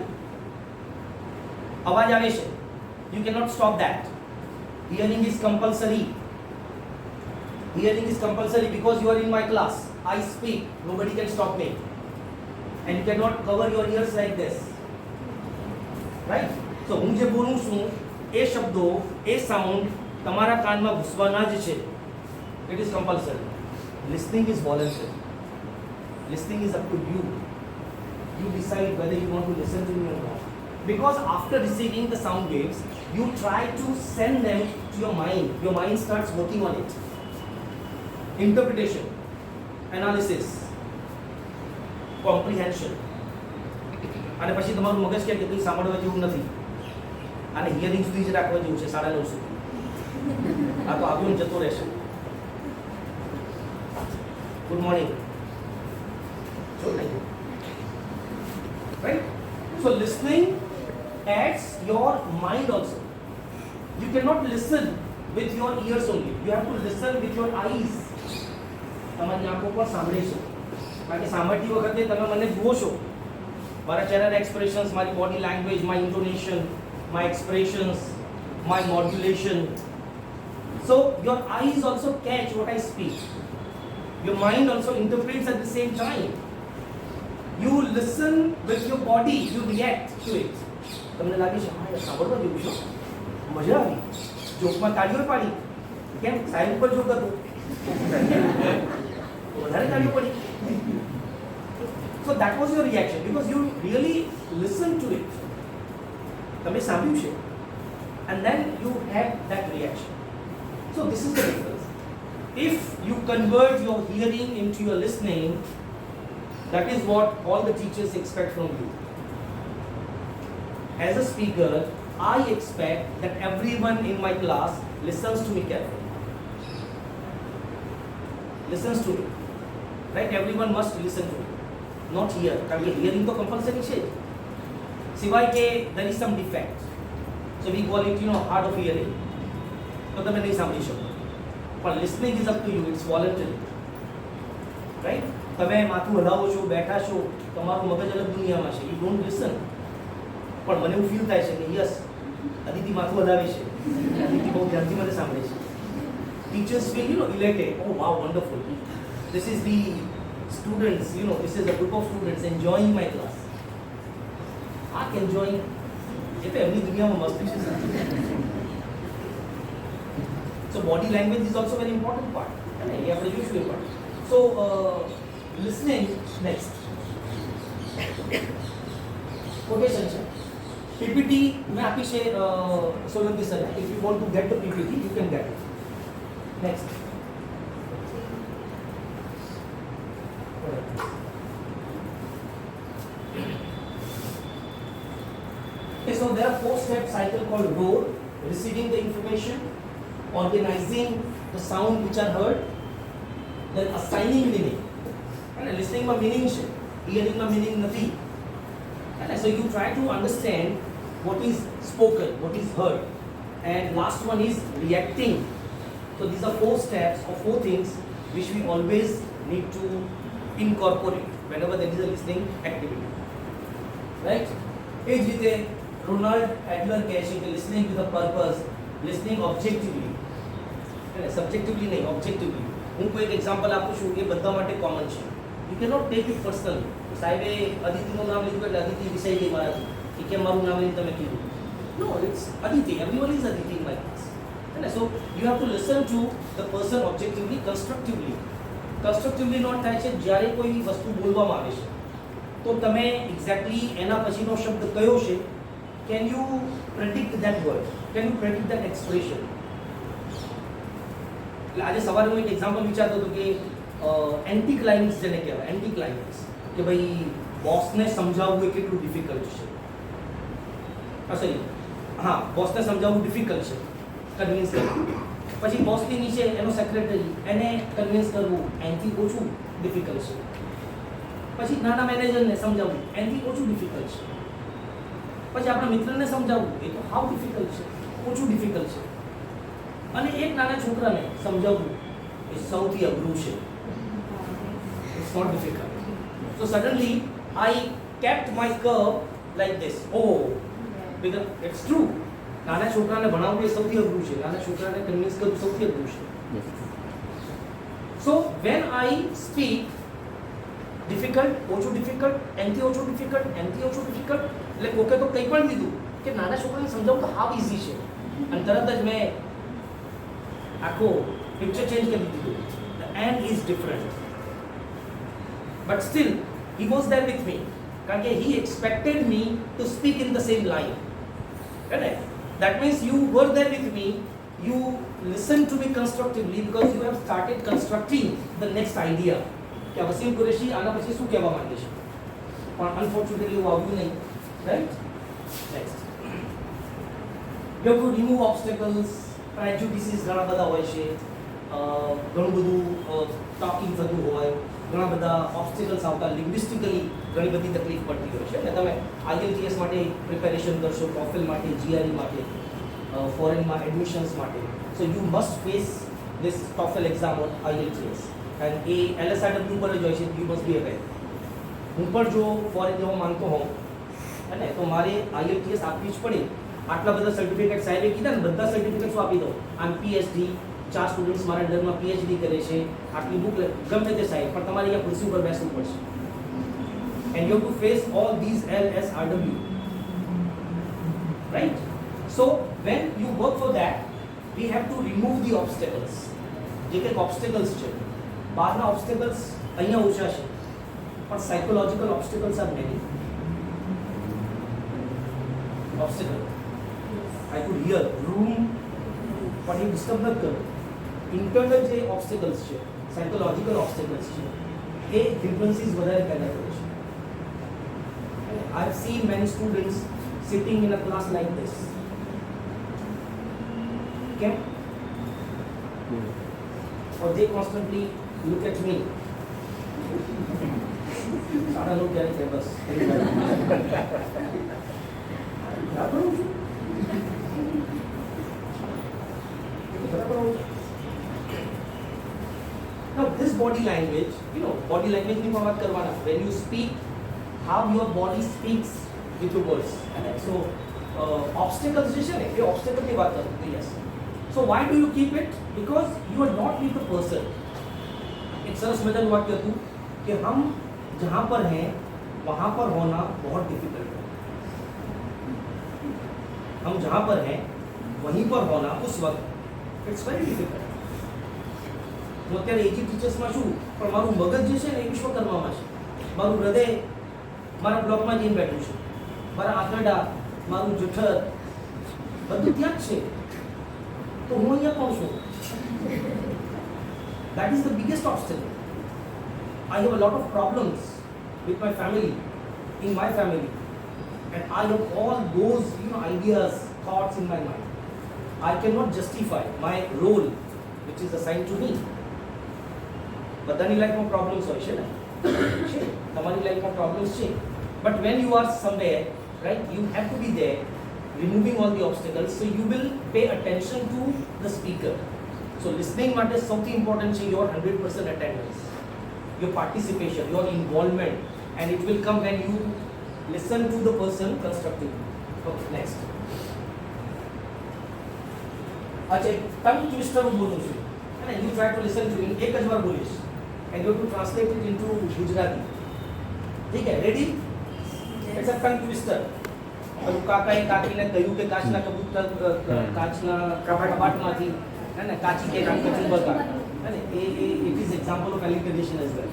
અવાજ આવે છે. You cannot stop that. Hearing is compulsory. Hearing is compulsory because you are in my class. I speak, nobody can stop me. And you cannot cover your ears like this. Right? So હું જે બોલું છું એ શબ્દો એ sound તમારા કાનમાં ઘૂસવાના જ છે. It is compulsory. Listening is voluntary. Listening is up to you. You decide whether you want to listen to me or not. Because after receiving the sound waves, you try to send them to your mind. Your mind starts working on it. Interpretation, analysis, comprehension. અને પછી તમારું મગજ કહે કે કંઈ સાંભળવા જેવું નથી અને હિયરિંગ સુધી જ રાખવા જેવું છે 9:30 સુધી. આ તો આવ્યો ને જતો રહેશે. Good morning. Right? So listening adds your mind also. You cannot listen with your ears only. You have to listen with your eyes. તમારી આંખો પર સાંભળે છે. કારણ કે સાંભળતી વખતે તમે મને જુઓ છો. મારા ચહેરાના એક્સપ્રેશન્સ, મારી body language, my intonation, my expressions, my modulation. So your eyes also catch what I speak. Your mind also interprets at the same time. You listen with your body, you react to it. તમને લાગે છે હા સાંભળવા જેવું છે, મજા આવી, જોકમાં તાળીઓ પાડી, કેમ સાઈડ ઉપર જોક હતું વધારે તાળીઓ પડી. So that was your reaction because you really listened to it. તમે સાંભળ્યું છે and then you had that reaction. So this is the difference. If you convert your hearing into your listening, that is what all the teachers expect from you. As a speaker, I expect that everyone in my class listens to me carefully. Listens to me. Right? Everyone must listen to me. Not hear. કારણ કે hearing તો compulsory છે. સિવાય કે there is some defect. So we call it, hard of hearing. તો તમે નહીં સાંભળી શકો. પણ listening is up to you. It's voluntary. Right? તમે માથું હલાવો છો, બેઠા છો, તમારું મગજ અલગ દુનિયામાં છે. You don't listen. પણ મને એવું ફીલ થાય છે કે યસ અદિતિ માથું હલાવે છે, અદિતિ બહુ ધ્યાનથી મને સાંભળે છે. Teachers feel elated. Oh wow, wonderful. This is the students, this is a group of students enjoying my class. I can join. એ તો એમની દુનિયામાં મસ્તી છે. So body language is also very important part. અને એ આપણે જોઈશું એ part. So listening next. Quotation છે. PPT મેં આપી છે Solanki sir. If you want to get the PPT, you can get it. Next. Okay, so there are 4-step cycle called ROAR: receiving the information, organizing the sound which are heard, then assigning meaning. And listening ma meaning છે, hearing ma meaning નથી. And so you try to understand what is spoken, what is heard, and last one is reacting. So these are 4 steps or 4 things which we always need to incorporate whenever there is a listening activity. Right? એ જ રીતે Ronald એડલર કહે છે કે listening with a purpose, listening objectively. અને subjectively નહીં, objectively. હું કોઈ એક એક્ઝામ્પલ આપું છું એ બધા માટે કોમન છે. You cannot take it personally. સાહેબે અદિતિનું નામ લીધું એટલે અદિતિ વિષય ગઈ મારાથી કે કેમ મારું નામ લઈને તમે કીધું. No, it's Aditi. Everyone is Aditi in my class. And so you have to listen to the person objectively, constructively. Constructively note થાય છે જ્યારે કોઈ વસ્તુ બોલવામાં આવે છે તો તમે એક્ઝેક્ટલી એના પછીનો શબ્દ કયો છે, can you predict that word, can you predict that expression? એટલે આજે સવારે હું એક એક્ઝામ્પલ વિચારતો હતો કે એન્ટી ક્લાઇમેક્સ જેને કહેવાય, એન્ટી ક્લાઇમેક્સ, કે ભાઈ બોસને સમજાવવું એ કેટલું ડિફિકલ્ટ છે. સોરી, હા, બોસને સમજાવવું ડિફિકલ્ટ છે, કન્વિન્સ કરવું. પછી બોસની નીચે એનો સેક્રેટરી, એને કન્વિન્સ કરવું એનાથી ઓછું ડિફિકલ્ટ છે. પછી નાના મેનેજરને સમજાવવું એનાથી ઓછું ડિફિકલ્ટ છે. પછી આપણા મિત્રને સમજાવવું એ તો હાવ ડિફિકલ્ટ છે, ઓછું ડિફિકલ્ટ છે. અને એક નાના છોકરાને સમજાવવું એ સૌથી અઘરું છે. It's not difficult. So suddenly I kept my curve like this. Oh, because it's true. નાના છોકરાને ભણાવવું એ સૌથી અઘરું છે, નાના છોકરાને કન્વિન્સ કરવું સૌથી અઘરું છે. So when I speak difficult, ઓછું difficult, એનાથી ઓછું difficult, એનાથી ઓછું difficult, એટલે કોકે તો કંઈ પણ લીધું કે નાના છોકરાને સમજાવવું તો હાવ ઇઝી છે, અને તરત જ મેં આખો પિક્ચર ચેન્જ કરી દીધું. The end is different. But still, he was there with me. કારણ કે he expected me to speak in the same line. Correct? That means you were there with me. You listened to me constructively because you have started constructing the next idea. કે વસીમ કુરેશી આના પછી શું કહેવા માંગે છે, પણ અનફોર્ચ્યુનેટલી એવું આવ્યું નહીં. Right? Next. You have to remove obstacles, prejudices ઘણા બધા હોય છે, ઘણું બધું ટોકિંગ થતું હોય, ઘણા બધા ઓબ્સ્ટિકલ્સ આવતા, લિંગ્વિસ્ટિકલી ઘણી બધી તકલીફ પડતી હોય છે. એટલે તમે IELTS માટે પ્રિપેરેશન કરશો, ટોફેલ માટે, GRE માટે, ફોરેનમાં એડમિશન્સ માટે, so you must face this TOEFL exam on IELTS. And A LSIW પર જ હોય છે, યુ મસ્ટ બી અવેર. હું પણ જો ફોરેન જવા માંગતો હોઉં અને તો મારે IELTS આપવી જ પડે. આટલા બધા સર્ટિફિકેટ સાહેબે કીધા ને, બધા સર્ટિફિકેટ્સ આપી દો. આમ PhD, 4 સ્ટુડન્ટ્સ મારા અંડરમાં PhD કરે છે, આટલી બુક ગમે તે સાહેબ, પણ તમારે અહીંયા ખુરશી ઉપર બેસવું પડશે. And you have to face all these LSRW. Right? So when you work for that, we have to remove the obstacles. જે કંઈક ઓબ્સ્ટેકલ્સ છે, બહારના ઓબ્સ્ટેકલ્સ અહીંયા ઓછા છે, પણ psychological obstacles are many. Obstacle I could hear room, પણ એ disturb નથી કરો. ઇન્ટરનલ જે ઓબ્સ્ટેકલ્સ છે, સાયકોલોજીકલ ઓબ્સ્ટેકલ્સ છે, એ હિન્ડ્રન્સીસ વધારે પેદા કરે છે. I have seen many students sitting in a class like this. Okay? Or they constantly look at me. સારા લોકો ક્યારે છે બસ. Now this body language, body language ની પણ વાત કરવાના. When you speak, how your body speaks with your words. So obstacles જે છે ને, એ obstacle ની વાત કરું. Yes. So why do you keep it? Because you are not with the person. एक सरस मजेदार वाक्य હતું कि हम जहाँ पर हैं वहाँ पर होना बहुत डिफिकल्ट है. हम जहाँ पर हैं वहीं पर होना उस वक्त इट्स वेरी डिफिकल्ट. હું અત્યારે એજી ટીચર્સમાં છું, પણ મારું મગજ જે છે ને એ વિશ્વકર્મામાં છે. મારું હૃદય મારા બ્લોકમાં જઈને બેઠું છે. મારા આંતરડા, મારું જઠર બધું ત્યાં જ છે. તો હું અહીંયા કોણ છું? That is the biggest obstacle. I have a lot of problems with my family, in my family, and I have all those ideas, thoughts in my mind. I cannot justify my role which is assigned to me. બધાની લાઈફમાં problems હોય છે ને, છે, તમારી લાઈફમાં problems છે. But when you are somewhere, right, you have to be there, removing all the obstacles, so you will pay attention to the speaker. So listening માટે સૌથી ઇમ્પોર્ટન્ટ છે your 100% attendance, your participation, your involvement, and it will come when you listen to the person constructively. Okay, next. અચ્છા, tongue twister હું બોલું છું અને you try to listen to me. એક જ વાર બોલીશ and you have to translate it into Gujarati. ठीक है? Ready? It's a tongue twister. તો કાકાએ કાકીને કહ્યું કે કાચના કબૂતર કાચના કબાટમાંથી હે ને કાચી કે નામ કચુંબર કા it is example of alliteration as well.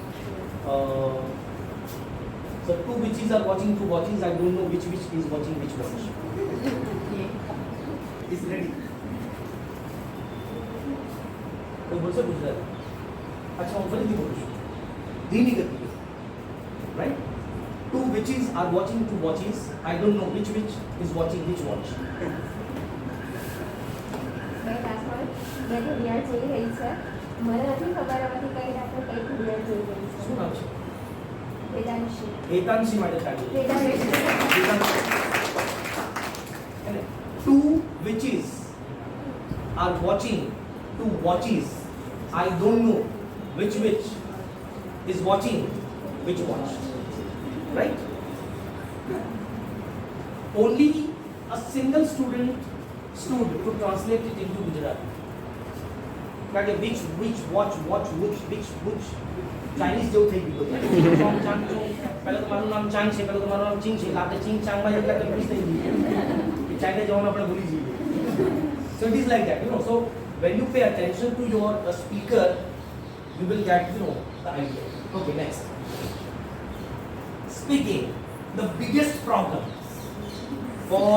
So two witches are watching two watches. I don't know which witch is watching which watch. Is ready. कोई बोल सकता है? अच्छा मैं फरीदी बोलूँ. धीमी गति में. Right? Two witches are watching two watches. I don't know which witch is watching which watch. મેં પાછળ બે ઘડિયાળ જોઈ રહી છે મને નથી ખબર આમાંથી કઈ રાત્રે કઈ ઘડિયાળ જોઈ રહી છે શું નામ છે? વેદાંશી એકાંશી માટે ચાલુ. Vedanshi Two witches are watching two watches. I don't know which witch is watching which watch. Right? Only a single student stood to translate it into Gujarati. Like a which watch which Chinese જેવું થઈ ગયું ચાંગ ચાંગ પહેલા તો મારું નામ ચાંગ છે પહેલા તો મારું નામ ચીંગ છે આપણે ચીંગ ચાંગમાં એટલા કન્ફ્યુઝ થઈ ગયું કે ચાઇના જવાનું આપણે ભૂલી જઈએ. So it is like that, you know. So when you pay attention to your speaker, you will get, you know, the idea. Okay, next. Speaking, the biggest problem for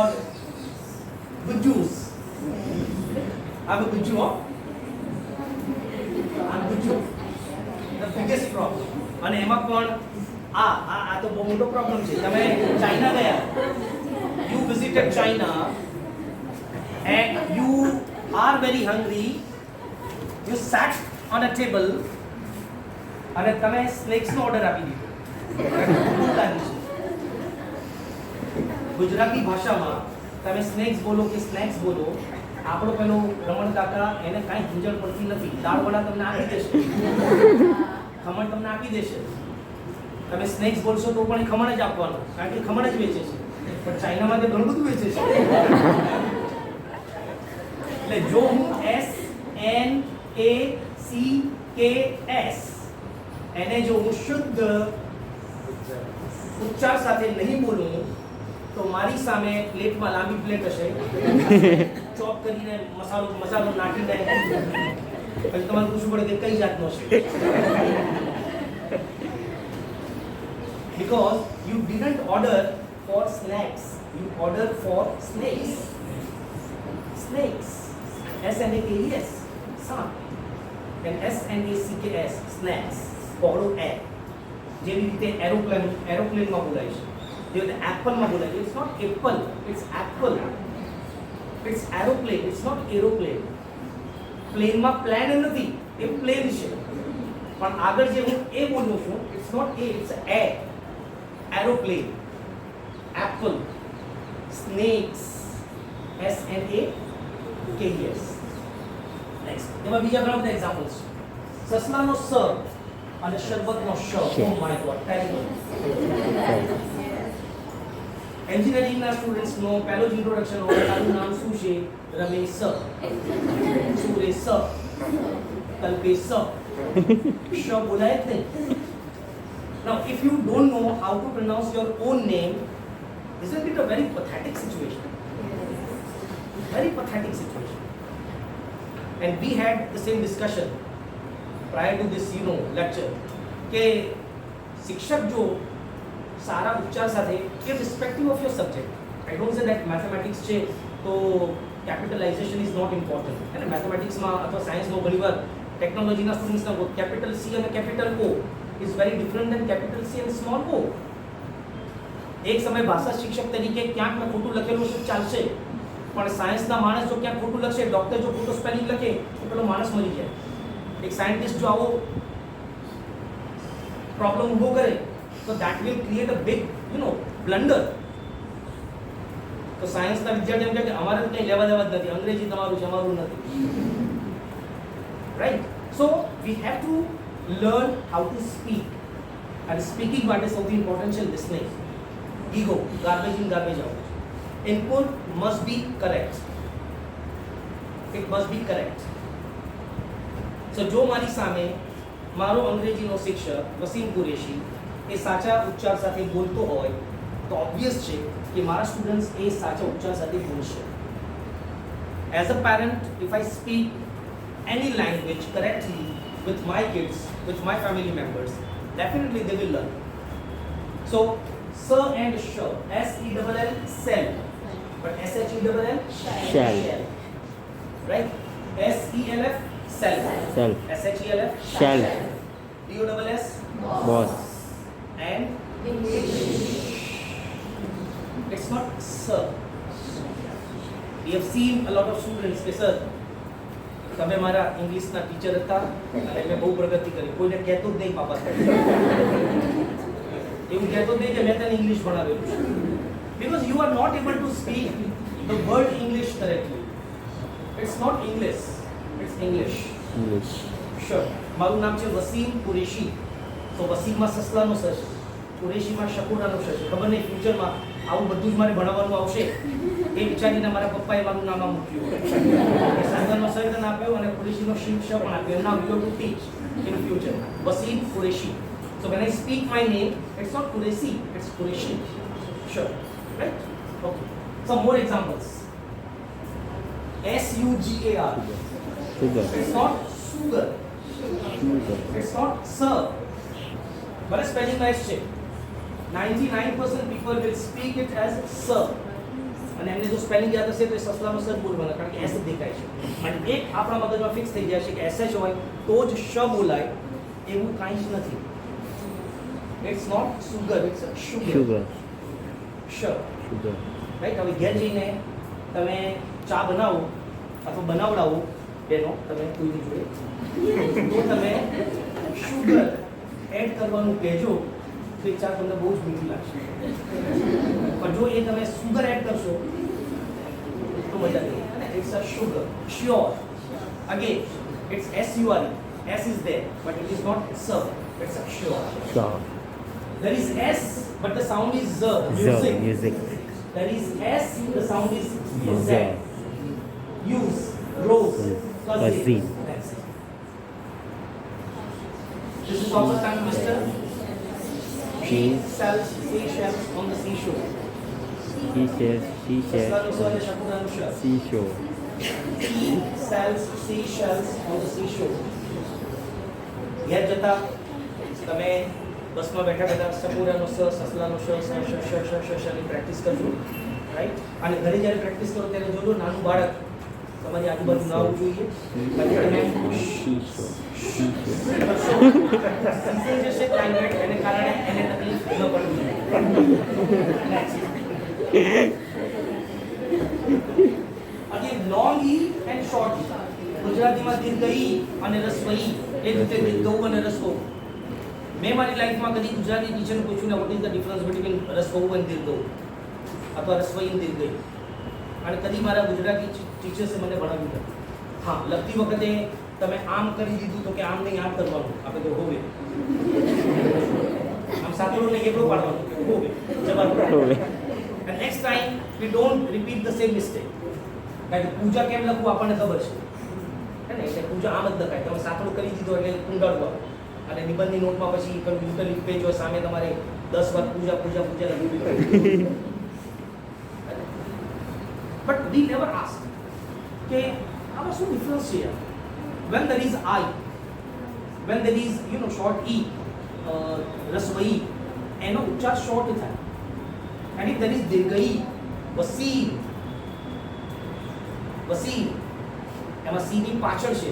Bujus. I'm a Buju, huh? I'm Buju. The biggest problem. અને એમાં પણ આ તો બહુ મોટો problem છે. તમે China ગયા, you visited China and you are very hungry, you sat on a table અને તમે સ્નેક્સ નો ઓર્ડર આપી દીધો. ગુજરાતી ભાષામાં તમે સ્નેક્સ બોલો કે સ્નેક્સ બોલો, આપણો પેલો રમણ કાકા એને કાંઈ ગુંજણ પડતી નથી. દાળ વડા તમને આપી દેશે, ખમણ તમને આપી દેશે. તમે સ્નેક્સ બોલશો તો પણ ખમણ જ આપવાનું, કારણ કે ખમણ જ વેચે છે. પણ ચાઇનામાં તો ઘણું બધું વેચે છે. એટલે જો હું SNACKS એને જો હું શુદ્ધ ઉચ્ચાર સાથે નહીં બોલું તો મારી સામે પ્લેટમાં લાંબી પ્લેટ હશે, ચોપ કરીને મસાલો નાખીને પછી તમારે પૂછવું પડે કે કઈ જાતનો છે. Because you didn't order for snacks, you ordered for snakes. Snakes. SNAKES. Sun. And SNACKS. Snacks. પહોળો એ જેવી રીતે એરોપ્લેનમાં બોલાય છે, જેવી રીતે એપલમાં બોલાય છે. It's not apple, it's apple. It's aeroplane, it's not aeroplane. પ્લેનમાં પ્લેન નથી, એ પ્લેન છે. પણ આગળ જે હું એ બોલું છું, it's not A, it's A. Aeroplane, apple, snakes, SNAKES. Next એમાં બીજા ઘણા બધા એક્ઝામ્પલ્સ છે. સસલાનો સ અને શરબતનો શ. Oh my God, terrible. એન્જિનિયરિંગના સ્ટુડન્ટ્સનો પહેલો જ ઇન્ટ્રોડક્શન હોય, તારું નામ શું છે? રમેશ. સુરેશ. કલ્પેશ. શ બોલાય જ નહીં. Now, if you don't know how to pronounce your own name, isn't it a very pathetic situation? Very pathetic situation. And we had the same discussion prior to this, you know, lecture. કે શિક્ષક જો સારા ઉચ્ચાર સાથે, irrespective of your subject, I don't say that mathematics છે તો capitalization is not important. અને મેથમેટિક્સમાં અથવા સાયન્સમાં ઘણીવાર ટેકનોલોજીના સ્ટુડન્ટ્સના કેપિટલ C અને capital O is very different than capital C and small o. એક સમય ભાષા શિક્ષક તરીકે ક્યાંક મેં ખોટું લખેલું છે ચાલશે, પણ સાયન્સના માણસ જો ક્યાંક ખોટું લખશે, ડોક્ટર જો ખોટું સ્પેલિંગ લખે તો પેલો માણસ મરી જાય. એક સાયન્ટિસ્ટ જો આવો પ્રોબ્લેમ ઊભો કરે તો that will create a big, you know, blunder. તો સાયન્સના વિદ્યાર્થીઓ કહે કે અમારે તો કંઈ લેવા દેવા જ નથી, અંગ્રેજી તમારું છે, અમારું નથી. Right? So we have to learn how to speak, and speaking what is something important is listening. Ego, garbage in, garbage out. Input must be correct. It must be correct. So જો મારી સામે મારો અંગ્રેજીનો શિક્ષક વસીમ કુરેશી એ સાચા ઉચ્ચાર સાથે બોલતો હોય તો ઓબ્વિયસ છે કે મારા સ્ટુડન્ટ્સ એ સાચા ઉચ્ચાર સાથે બોલશે. As a parent, if I speak any language correctly, with my kids, with my family members, definitely they will learn. So, sir and sh, S-E-L-L, sell. But S-H-E-L-L, Shall. right? S-E-L-F, sell. Self. S-H-E-L-F, Shall. D-O-S-S, Boss. and it's not sir. We have seen a lot of students કે sir તમે મારા ઇંગ્લિશના teacher હતા અને મેં બહુ પ્રગતિ કરી, કોઈને કહેતો જ નહીં પાપા એવું કહેતો જ નહીં કે મેં તને ઇંગ્લિશ ભણાવેલું છે, because you are not able to speak the word English correctly. It's not English, it's English. English. Sure. મારું નામ છે વસીમ કુરેશી. તો વસીમમાં સસલાનો સર છે, કુરેશીમાં શકુરાનો સર છે. ખબર નહીં ફ્યુચરમાં આવું બધું જ મારે ભણાવવાનું આવશે એ વિચારીને મારા પપ્પાએ મારું નામ આ મૂક્યું. સસલાનો સર પણ આપ્યો અને કુરેશીનો શિવ શ પણ આપ્યો. નામ you to teach in future. Wasim Qureshi. So when I speak my name, it's not Qureshi, it's Qureshi. Sure. Right? Okay. Some more examples. S-U-G-A-R. Sugar. It's not sugar. Sugar. It's not sir. But a spelling nice check. 99% people will speak it as sir. અને એમને જો spelling યાદ હશે તો એ સસલાનો sir બોલવાના, કારણ કે S જ દેખાય છે. અને એક આપણા મગજમાં ફિક્સ થઈ જાય છે કે એસ એચ હોય તો જ શ બોલાય, એવું કાંઈ જ નથી. It's not sugar, it's sugar. Sugar. શ. Sugar. રાઈટ? હવે ઘેર જઈને તમે ચા બનાવો અથવા બનાવડાવો બેનો તમે કોઈની જોડે, તો તમે શુગર એડ કરવાનું કહેજો તો એ ચા તમને બહુ જ મીઠી લાગશે. પણ જો એ તમે સુગર એડ કરશો તો મજા નહીં. It's a sugar. Sure. Again it's S-U-R-E. S is there, but it is not sir. It's a sure. Sure. There is S, but the sound is Z. The music. There is S, the sound is Z. Z. Use, rose, Cousin. cousin. That's it. This is also tongue twister. She sells seashells on the seashore. Seashell. Seashell. Saslanusha, Shakunanusha. Seashore. He sells seashells on the seashore. ઘેર જતા તમે બસમાં બેઠા બેઠા સપૂરાનો સ, સસલાનો શ, સ, શ, શ, શ, શ, શની પ્રેક્ટિસ કરજો. રાઈટ? અને ઘરે જ્યારે પ્રેક્ટિસ કરો ત્યારે જોજો નાનું બાળક તમારી આજુબાજુ ના આવવું જોઈએ. પછી તમે Seashore. Seashore. સીઝન જે છે ક્લાઇમેટ એને કારણે એને તકલીફ ન પડવી જોઈએ. Again, long E and short E. ગુજરાતીમાં દીર્ઘ ઈ અને રસ્વ ઈ, એ રીતે દીર્ઘ ઉ અને રસ્વ ઉ. મેં મારી લાઈફમાં કદી ગુજરાતી ટીચરને પૂછ્યું ને vote is the difference between રસ્વ ઉ અને દીર્ઘ ઉ અથવા રસ્વ ઈ અને દીર્ઘ ઈ, અને કદી મારા ગુજરાતી ટીચર્સે મને ભણાવ્યું નથી. હા, લખતી વખતે તમે આમ કરી દીધું તો કે આમ નહીં આમ કરવાનું, આપણે તો હોવે આમ સાતડું નહીં એકડું પાડવાનું, હોવે જવાબ. હોવે. And next time we don't repeat the same mistake. કારણ કે પૂજા કેમ લખવું આપણને ખબર છે, હે ને? એટલે પૂજા આમ જ લખાય. તમે સાંકડું કરી દીધો એટલે કુંડાળવા, અને નિબંધની નોટમાં પછી કમ્પ્યુટર પેજ હોય સામે તમારે 10 વાર પૂજા પૂજા પૂજા લખવી પડે. But we never ask કે આમાં શું ડિફરન્સ છે યાર? When there is I, when there is short E, રસ્વ ઈ, એનો ઉચ્ચાર શોર્ટ થાય. And if there is દીર્ઘ ઈ, વસીમ, વસીમ, એમાં સી ની પાછળ છે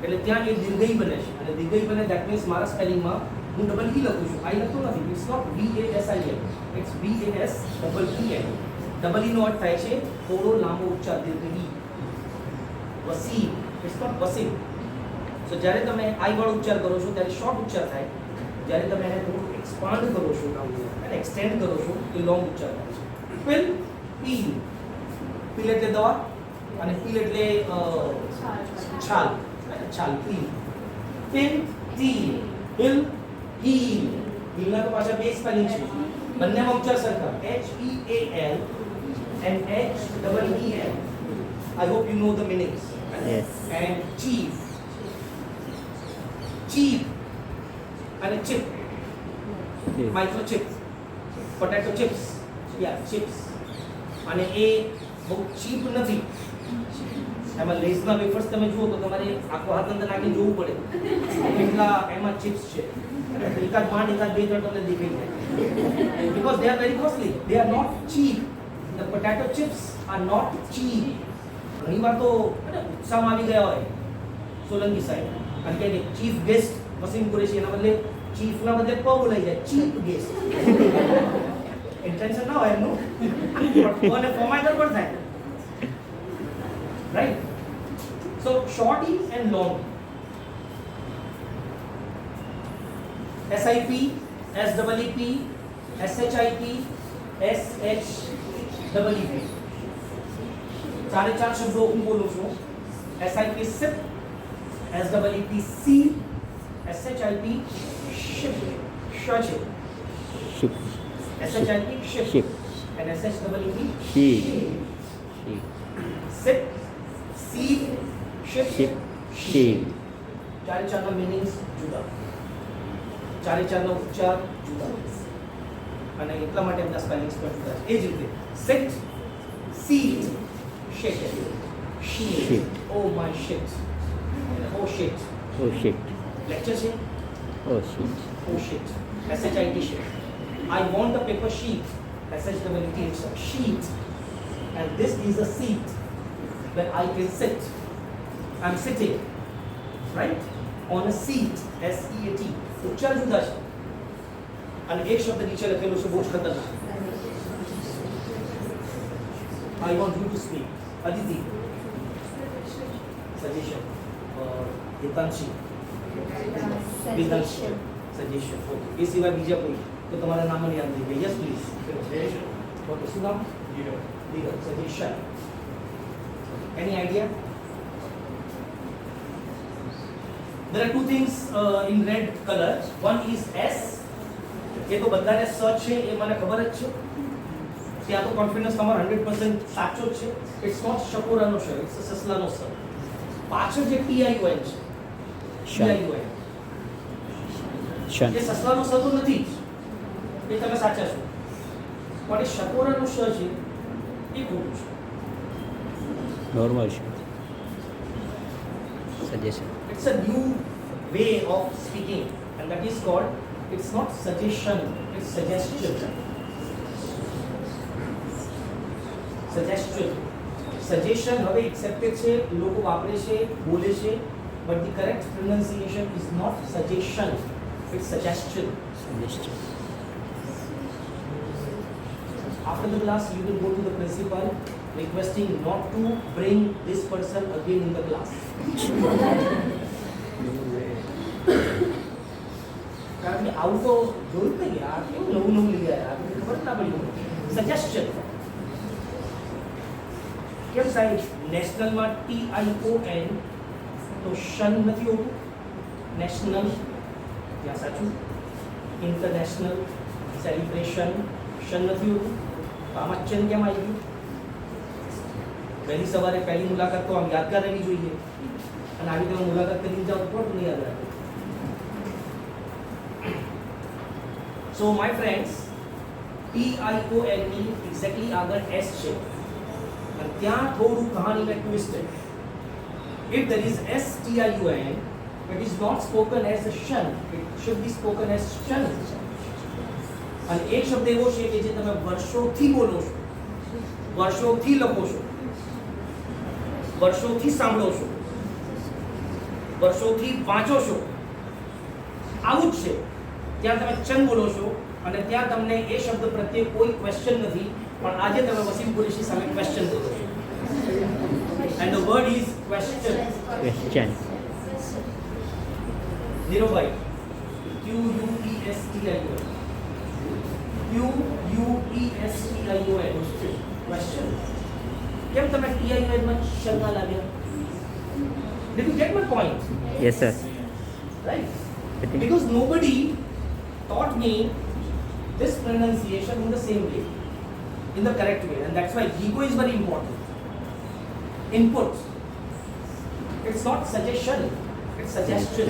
એટલે ત્યાં એ દીર્ઘ ઈ બને છે, અને દીર્ઘ ઈ બને દેટ મીન્સ મારા સ્પેલિંગમાં હું ડબલ ઈ લખું છું, આઈ લખતો નથી. It's not VASIM, it's VASEEN. Double E નો અર્થ થાય છે થોડો લાંબો ઉચ્ચાર, દીર્ઘ ઈ. Vasim, it's not Vasim. So જ્યારે તમે આઈ વાળો ઉચ્ચાર કરો છો ત્યારે શોર્ટ ઉચ્ચાર થાય, જ્યારે તમે એને થોડું એક્સપાન્ડ કરો છો અને એક્સટેન્ડ કરો છો એ લોંગ ઉચ્ચાર થાય છે. પિલ, પીલ. પીલ એટલે દવા અને પીલ એટલે છાલ, છાલ peel. Pill, teal. Hill, heel. હિલના તો પાછા બે સ્પેલિંગ છે, બંનેમાં ઉચ્ચાર સરખા, HEAL and HEEL. I hope you know the meanings. Yes. And chief, cheap and chip, Yes. microchip, potato chips, yeah, chips. અને એ બહુ ચીપ નથી, એમાં લેસના વેફર્સ તમે જુઓ તો તમારે આખો હાથ અંદર નાખીને જોવું પડે કેટલા એમાં ચિપ્સ છે એકાદ માંડ એકાદ બે ત્રણ તમને દેખાઈ જાય because they are very costly, they are not cheap. The potato chips are not cheap. ઘણી વાર તો ઉત્સાહમાં આવી ગયા હોય સોલંકી સાહેબ કારણ કે ચીફ ગેસ્ટ વસીમ કુરેશી એના બદલે ચીફના બદલે પ બોલાઈ જાય ચીફ ગેસ્ટ ઇન્ટેન્શન ના હોય એમનું પણ કોને ફોર્માટ પણ થાય right so short E and long SIP SEEP SHIP SHEEP ચારે ચાર શબ્દો હું બોલું છું SIP SIP SEEP SEEP SHIP SHIP SHIP Ship. SHIP SHIP Ship. and SHEEP Sheep. SIP SEEP SHIP Ship. Sheep. ચારે ચારના મીનિંગ્સ જુદા ચારે ચારનો ઉચ્ચાર જુદા અને એટલા માટે એમના સ્પેલિંગ્સ પણ જુદા છે એ જ રીતે sit seat shit sheet Shit. oh my shit oh shit Oh shit. Lecture છે Oh shit. oh shit SHIT shit I want the paper sheet SHEET it's a sheet and this is a seat where I can sit I'm sitting right on a seat SEAT ઉચ્ચાર જુદા છે અને એક શબ્દ નીચે લખેલો છે બહુ જ ખતરનાક I want you to speak Aditi suggestion Hitanshi Suggestion. suggestion okay એ સિવાય બીજા કોઈ તો તમારા નામ યાદ નહીં ગઈ યસ પ્લીઝ ઓકે શું નામ ધીરજ suggestion any idea there are two things in red color one is S એ તો બધાને સ છે એ મને ખબર જ છે ત્યાં તો કોન્ફિડન્સ તમારો 100% સાચો જ છે ઇટ્સ નોટ શકોરાનો શ ઇટ્સ સસલાનો સ પાછળ જે TION છે Shun. TION Shun. એ સસલાનો સ તો નથી જ એ તમે સાચા છો પણ એ શકોરાનો શ છે એ ખોટું છે Normal ship. Suggestion. It's a new way of speaking, and that is called, it's not suggestion, it's suggestion. Suggestion. Suggestion હવે accepted છે લોકો વાપરે છે બોલે છે but the correct pronunciation is not suggestion, it's suggestion. Suggestion. After the class you will go to the principal requesting not to bring this person again in the class. કારણ કે આવું તો જોયું નહીં યાર કેવું નવું નવું લઈ આવ્યા આપણને ખબર જ ના પડી સજેસ્શન કેમ સાહેબ નેશનલમાં TION તો શન નથી હોતું નેશનલ ત્યાં સાચું ઇન્ટરનેશનલ સેલિબ્રેશન શન નથી હોતું તો આમાં ચન કેમ આવી ગયું પહેલી સવારે પહેલી મુલાકાત તો આમ યાદગાર રહેવી જોઈએ અને આવી તમે મુલાકાત કરીને જાઓ તો પણ તમને યાદ રાખે So my friends, TION ની exactly આગળ S છે અને ત્યાં થોડું કહાનીમાં twist છે. If there is STION, it is not spoken as a shun, it should be spoken as shun. અને એક શબ્દ એવો છે કે જે તમે વર્ષોથી બોલો છો વર્ષોથી લખો છો વર્ષોથી સાંભળો છો વર્ષોથી વાંચો છો આવું જ છે ત્યાં તમે ચન બોલો છો અને ત્યાં તમને એ શબ્દ પ્રત્યે કોઈ ક્વેશ્ચન નથી પણ આજે તમે વસીમ કુરેશી સામે ક્વેશ્ચન બોલો છો and the word is question Question. Niravbhai QUESTION QUESTION question કેમ તમે TION માં શંકા લાગ્યા Did you get my point? Yes, sir. Right? I think- Because nobody taught me this pronunciation in the same way, in the correct way, and that's why ego is very important. Input. It's not suggestion, it's suggestion.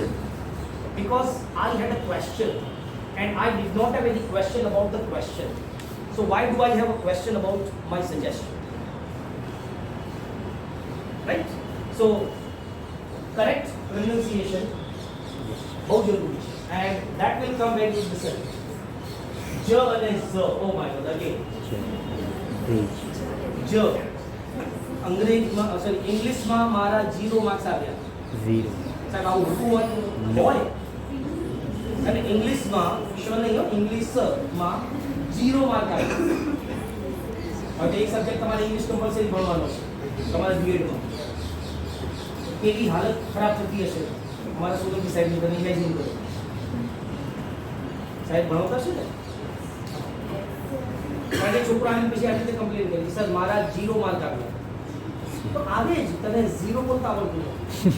Because I had a question and I did not have any question about the question. So why do I have a question about my suggestion? Right? So correct pronunciation બહુ જરૂરી છે and that will come when you listen. J અને Z. Oh my God, again. Bridge J. અંગ્રેજીમાં sorry ઇંગ્લિશમાં મારા 0 marks આવ્યા. Zero સાહેબ આવું હોતું હોય અને ઇંગ્લિશમાં શ નહીં હો ઇંગ્લિશમાં 0 માર્ક આવ્યા. હવે એક સબ્જેક્ટ તમારે ઇંગ્લિશ કમ્પલસરી ભણવાનો છે તમારા બીએડમાં. કેવી હાલત ખરાબ થતી હશે અમારા સોલંકી સાહેબની, તમે ઇમેજિન કરો. સાહેબ ભણાવતા છે ને અને છોકરો આવીને પછી આવી રીતે કમ્પ્લેન કરી સર મારા 0 માર્ક આવ્યા. તો આવે જ તને 0 બોલતા આવડતું નથી.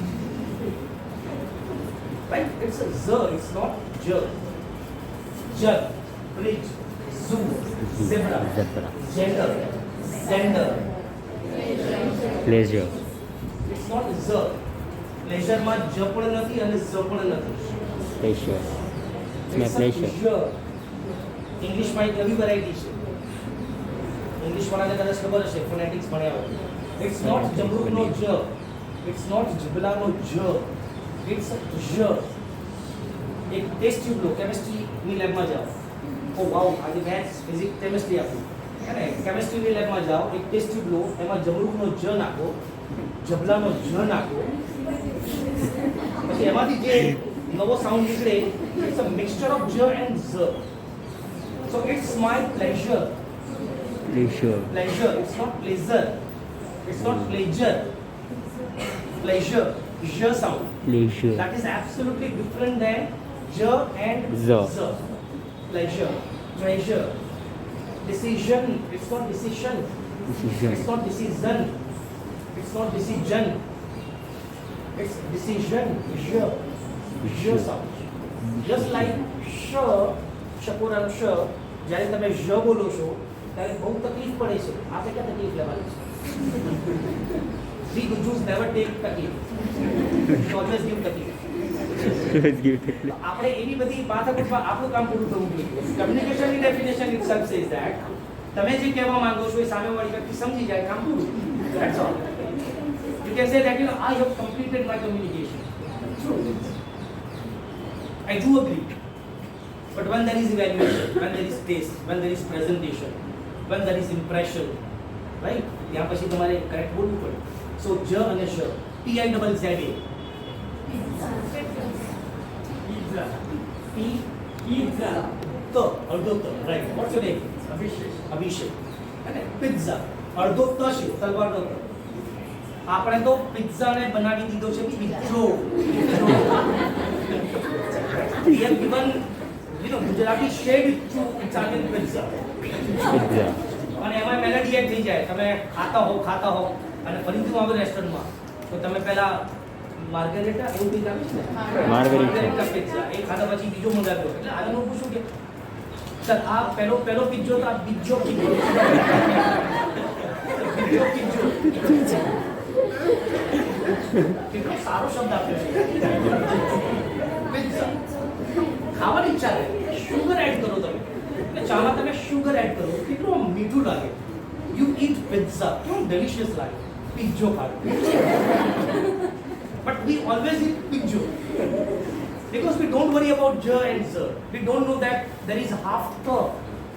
Right? It's a Z, it's not J. Jug, bridge, zoo, zebra, ઝબરા gender, zender. Pleasure It's not Z. Pleasure માં J પણ નથી અને Z પણ નથી. પ્લેઝર મેં It's a પ્લેઝર pleasure. ઇંગ્લિશમાં એક નવી વેરાયટી છે. ઇંગ્લિશ વાળાને કદાચ ખબર હશે ફોનેટિક્સ ભણ્યા હોય. It's not જમરૂકનો J. It's not જબલાનો J. It's J. એક ટેસ્ટ ટ્યુબ લો કેમિસ્ટ્રીની લેબમાં જાઓ. ઓ વાવ આજે મેથ્સ ફિઝિક્સ કેમિસ્ટ્રી આપ્યું હે ને કેમિસ્ટ્રીની લેબમાં જાઓ એક ટેસ્ટ ટ્યુબ લો એમાં જમરૂકનો J નાખો જબલાનો J નાખો પછી એમાંથી જે નવો સાઉન્ડ નીકળે it's a mixture of J and Z. So it's my pleasure. Pleasure Pleasure. It's not pleasure. It's not pleasure. Pleasure. J sound. Pleasure That is absolutely different than J and Z. Pleasure. Pleasure. Decision. It's not decision. Decision It's not decision. It's not decision. It's decision. J. J sound. Just like sh, શકોરાનો શ, જ્યારે તમે ઝ બોલો છો ત્યારે બહુ તકલીફ પડે છે. આપણે ક્યાં તકલીફ લેવાની છે? We Gujus never take તકલીફ. We always give તકલીફ. આપણે એવી બધી માથાકૂટમાં આપણું કામ પૂરું થવું જોઈએ. કમ્યુનિકેશનની ડેફિનેશન itself says that તમે જે કહેવા માંગો છો એ સામેવાળી વ્યક્તિ સમજી જાય કામ પૂરું. That's all. You can say that I have completed my communication. True. I do agree. But when there is evaluation, when there is taste, when there is presentation, when there is impression, right? ત્યાં પછી તમારે correct બોલવું પડે. So J અને Sh, PIZZA. Pizza. તો અડધો ત, right? What's your name? અભિષેક. અને પિઝા અડધો ત છે તલવારનો ત. આપણે તો પિઝાને બનાવી દીધો છે પિઝ્ઝો. We have given Gujarati shade to Italian pizza. Pizza અને એમાં મેલેડી એડ થઈ જાય. તમે ખાતા હો અને ફરીથી હું આવું રેસ્ટોરન્ટમાં તો તમે પહેલા માર્ગરેટા એવું કંઈક આપીશ ને માર્ગરેટા પિઝા એ ખાધા પછી બીજો મંગાવ્યો. એટલે આને હું પૂછું કે સર આ પહેલો પિઝ્ઝો તો આ બીજો પિઝ્ઝો કેટલો સારો શબ્દ આપ્યો છે પિઝા. ખાવાની ઈચ્છા થાય શુગર એડ કરો તમે એટલે ચામાં તમે શુગર એડ કરો કેટલું મીઠું લાગે. યુ ઈટ પિઝા કેવું ડેલિશિયસ લાગે. પિઝ્ઝો ખાવ બટ વી ઓલવેઝ ઈટ પિઝ્ઝો because we don't worry about J and Z. We don't know that there is half the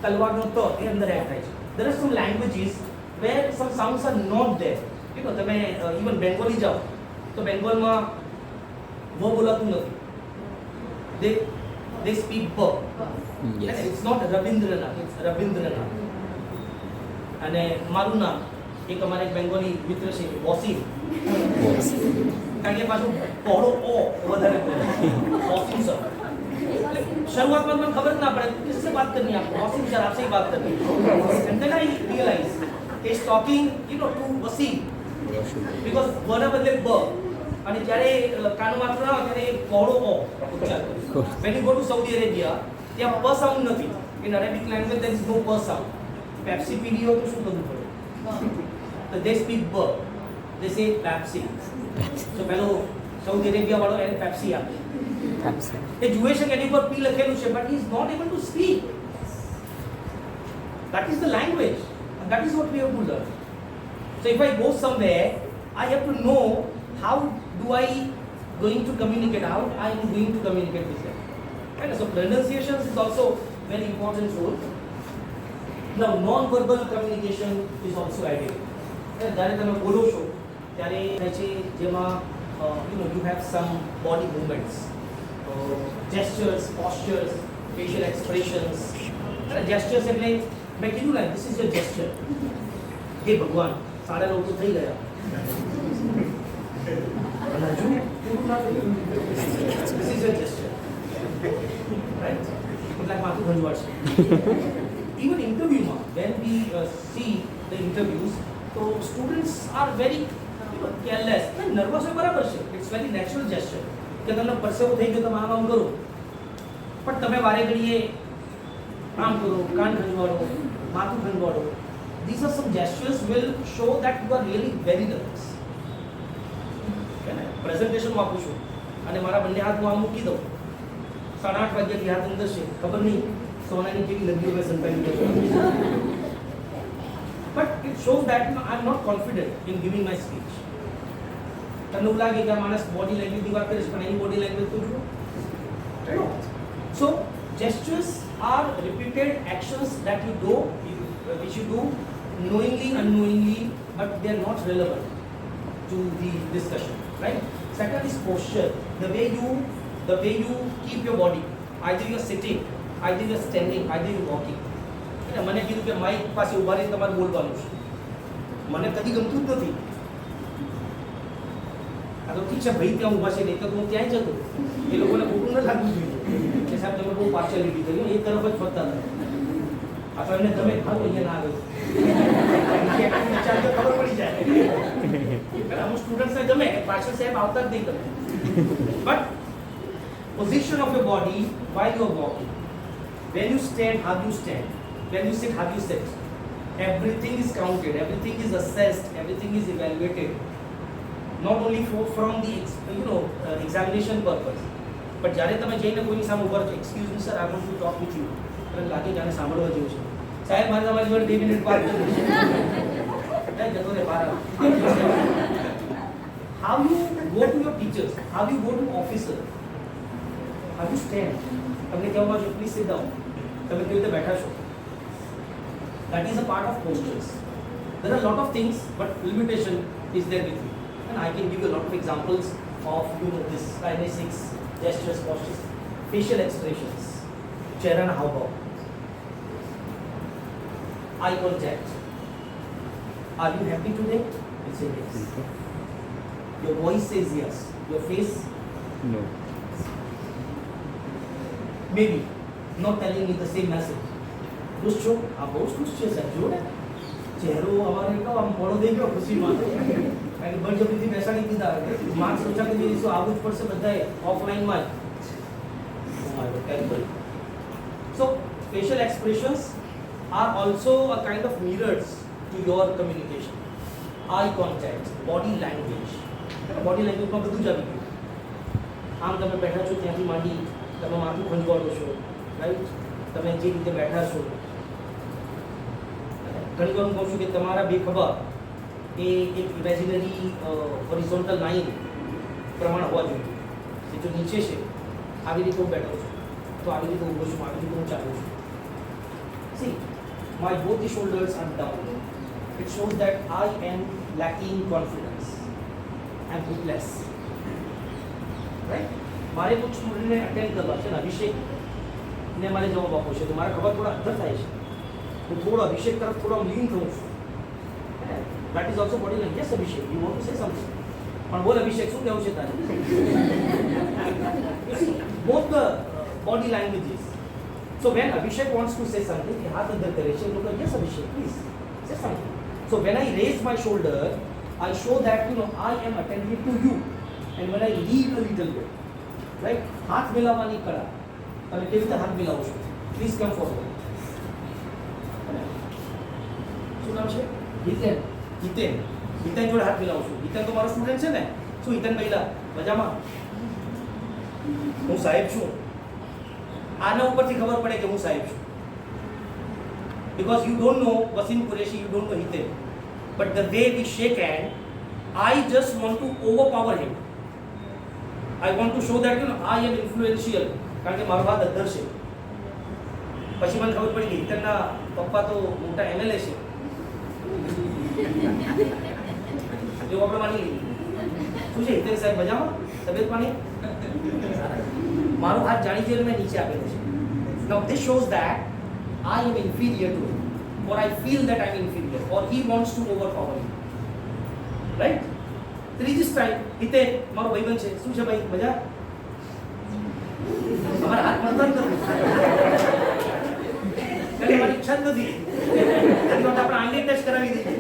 તલવારનો ત એ અંદર એડ થાય છે. There are some languages where some sounds are not there. You know તમે even Bengali જાઓ તો બેંગોલમાં વ બોલાતું નથી. They speak B. Yes. And it's not Rabindranath, it's Rabindranath. અને મારું નામ એક અમારા એક બેંગોલી મિત્ર છે વસીમ. કારણ કે પાછું પહોળો ઓ વધારે બોલે वॉसिम सर. शुरुआत में मैं खबर ना पड़े किससे बात करनी है आपको. वॉसिम सर आपसे ही बात करनी है. And then I realized he's talking to Wasim because વ ના બદલે બ અને જ્યારે કાનો માત્ર ના ત્યારે પહોળો ઓ ઉચ્ચાર કરે. When you go to Saudi Arabia ત્યાં પ સાઉન્ડ નથી. In Arabic language there is no પ sound. Pepsi પીવી હોય તો શું કરવું પડે? તો they speak બ. They say Pepsi. So પેલો સાઉદી અરેબિયા વાળો એને પેપ્સી આપે. એ જુએ છે કે એની પર પી લખેલું છે but he is not able to speak. That is the language and that is what we have to learn. So if I go somewhere I have to know how do I going to communicate? How I am going to communicate with them? Right? So pronunciations is also very important role. Now non-verbal communication is also added. જ્યારે તમે બોલો છો ત્યારે થાય છે જેમાં you have some body movements, gestures, postures, facial expressions. Gestures એટલે મેં કીધું ને this is your gesture. હે ભગવાન 9:30 તો થઈ ગયા. અને હજુ પૂરું ના થયું. This is your gesture. Right? કેટલાક માથું ખંજવાળશે. Even interview માં when we see the interviews, so students are very careless. Nervous હોય બરાબર છે. It's very natural gesture. કે તમને પરસેવો થઈ ગયો તમે આમ કરો. પણ તમે વારે ઘડીએ આમ કરો, કાન ખંજવાળો, માથું ખંજવાળો. These are some gestures will show that you are really very nervous. Presentation માં આપું છું અને મારા બંને હાથ હું આમ મૂકી દઉં 8:30 વાગ્યાથી હાથ અંદર છે ખબર નહીં સોનાની કેવી લગી હોય સંતાની but it shows that I am not confident in giving my speech. તમને એવું લાગે કે આ માણસ બોડી લેંગ્વેજની વાત કરે છે પણ એની બોડી લેંગ્વેજ તો જુઓ. So gestures are repeated actions that you do which you do knowingly, unknowingly, but they are not relevant to the discussion, right? Second is posture, the way you keep your body. Either you are sitting, either you are standing, either you are walking. મને કીધું કે Mike પાસે ઊભા રહીને તમારે બોલવાનું છે મને કદી ગમતું જ નથી આ તો ઠીક છે ભાઈ ત્યાં ઊભા છે નહીં તો હું ત્યાં જતો એ લોકોને ખોટું ન લાગવું જોઈએ કે સાહેબ તમે બહુ પાર્શિયાલિટી કરી એ તરફ જ ફરતા હતા આ તો એમને તમે ખાવ અહીંયા ના આવે ખબર પડી જાય અમુક સ્ટુડન્ટ્સને ગમે કે પાછળ સાહેબ આવતા જ નહીં તમે but position of your body while you are walking, when you stand, how you stand, when you sit, how you sit, everything is counted, everything is assessed, everything is evaluated, not only from the examination purpose, but જ્યારે તમે જઈને કોઈની સામે ઉભા છો excuse me sir I want to talk with you એટલે લાગે જાણે સાંભળવા જેવું છે સાહેબ મારે તમારી જોડે 2 મિનિટ વાત કરવી છે નહીં જતો રે બહાર how you go to your teachers, how you go to officer, how you stand, તમને કહેવામાં આવશે પ્લીઝ સિટ ડાઉન તમે કેવી રીતે બેઠા છો that is a part of postures. There are a lot of things but limitation is there with you and I can give you a lot of examples of this kinesics, gestures, postures, facial expressions, ચહેરાના હાવભાવ, eye contact. Are you happy today? You say yes. Your voice says yes. Your face No. maybe not telling me the same message. ખુશ છો આ બહુ ખુશ છે સાહેબ જો ને ચહેરો અમારે કહો આમ મોડો થઈ ગયો ખુશીમાં કારણ બળજબરીથી બેસાડી દીધા માર્ક્સ ઓછા કરી દઈશું આવવું જ પડશે બધાએ ઓફલાઈનમાં જ so facial expressions are also a kind of mirrors to your communication. Eye contact, body language. Body લેંગ્વેજમાં બધું જ આવી ગયું આમ તમે બેઠા છો ત્યાંથી માંડી તમે માથું ખંજવાળો છો રાઈટ તમે જે રીતે બેઠા છો ઘણી વાર હું કહું છું કે તમારા બે ખભા એ એક ઇમેજિનરી હોરિઝોન્ટલ લાઈન પ્રમાણે હોવા જોઈએ એ જો નીચે છે આવી રીતે હું બેઠો છું તો આવી રીતે ઊભો છું આવી રીતે હું ચાલું છું C my both the shoulders are down. It shows that I am lacking confidence. I am hopeless. Right? મારે કોઈ સ્ટુડન્ટને અટેન્ડ કરવા છે ને અભિષેક ને મારે જવાબ આપવો છે તો મારા ખબર થોડા અંદર થાય છે હું થોડો અભિષેક તરફ થોડો લીન થઉં છું that is also body language. Yes Abhishek, you want to say something? પણ બોલ અભિષેક શું કહેવું છે તારે? You see, both the body languages. So when Abhishek wants to say something, he has the direction. Look, yes, Abhishek, please say something. So when I raise my shoulder, I show that I am attentive to you. And when I lean a little bit, right? હાથ મિલાવવાની કળા. તમે કેવી રીતે હાથ મિલાવો છો? Please come forward. શું નામ છે? હિતેન. હિતેન. હિતેન જોડે હાથ મિલાવો છો. હિતેન તો મારો સ્ટુડન્ટ છે ને? શું હિતેન મહિલા? મજામાં? હું સાહેબ છું. આના ઉપરથી ખબર પડે કે હું સાહેબ છું because you don't know Wasim Qureshi, you don't know Hiten, but the way we shake hand I just want to overpower him. I want to show that I am influential. કારણ કે મારો હાથ અધર છે. પછી મને ખબર પડી કે હિતનના પપ્પા તો મોટા MLA છે. એવું આપણે માની લીધું. શું છે હિતેન સાહેબ મજામાં? તબિયત પાણી? મારો હાથ જાણી જોઈને મેં નીચે આપેલો છે. Now this shows that I am inferior to him, or I feel that I am inferior, or he wants to overpower me. Right? ત્રીજી સ્ટાઇલ, હિતેન મારો ભાઈબંધ છે. શું છે ભાઈ? મજા? અમારા હાથ મતદાન કરવું. એટલે મારી ઈચ્છા જ નથી. આપણે આંગળી ટચ કરાવી દીધી.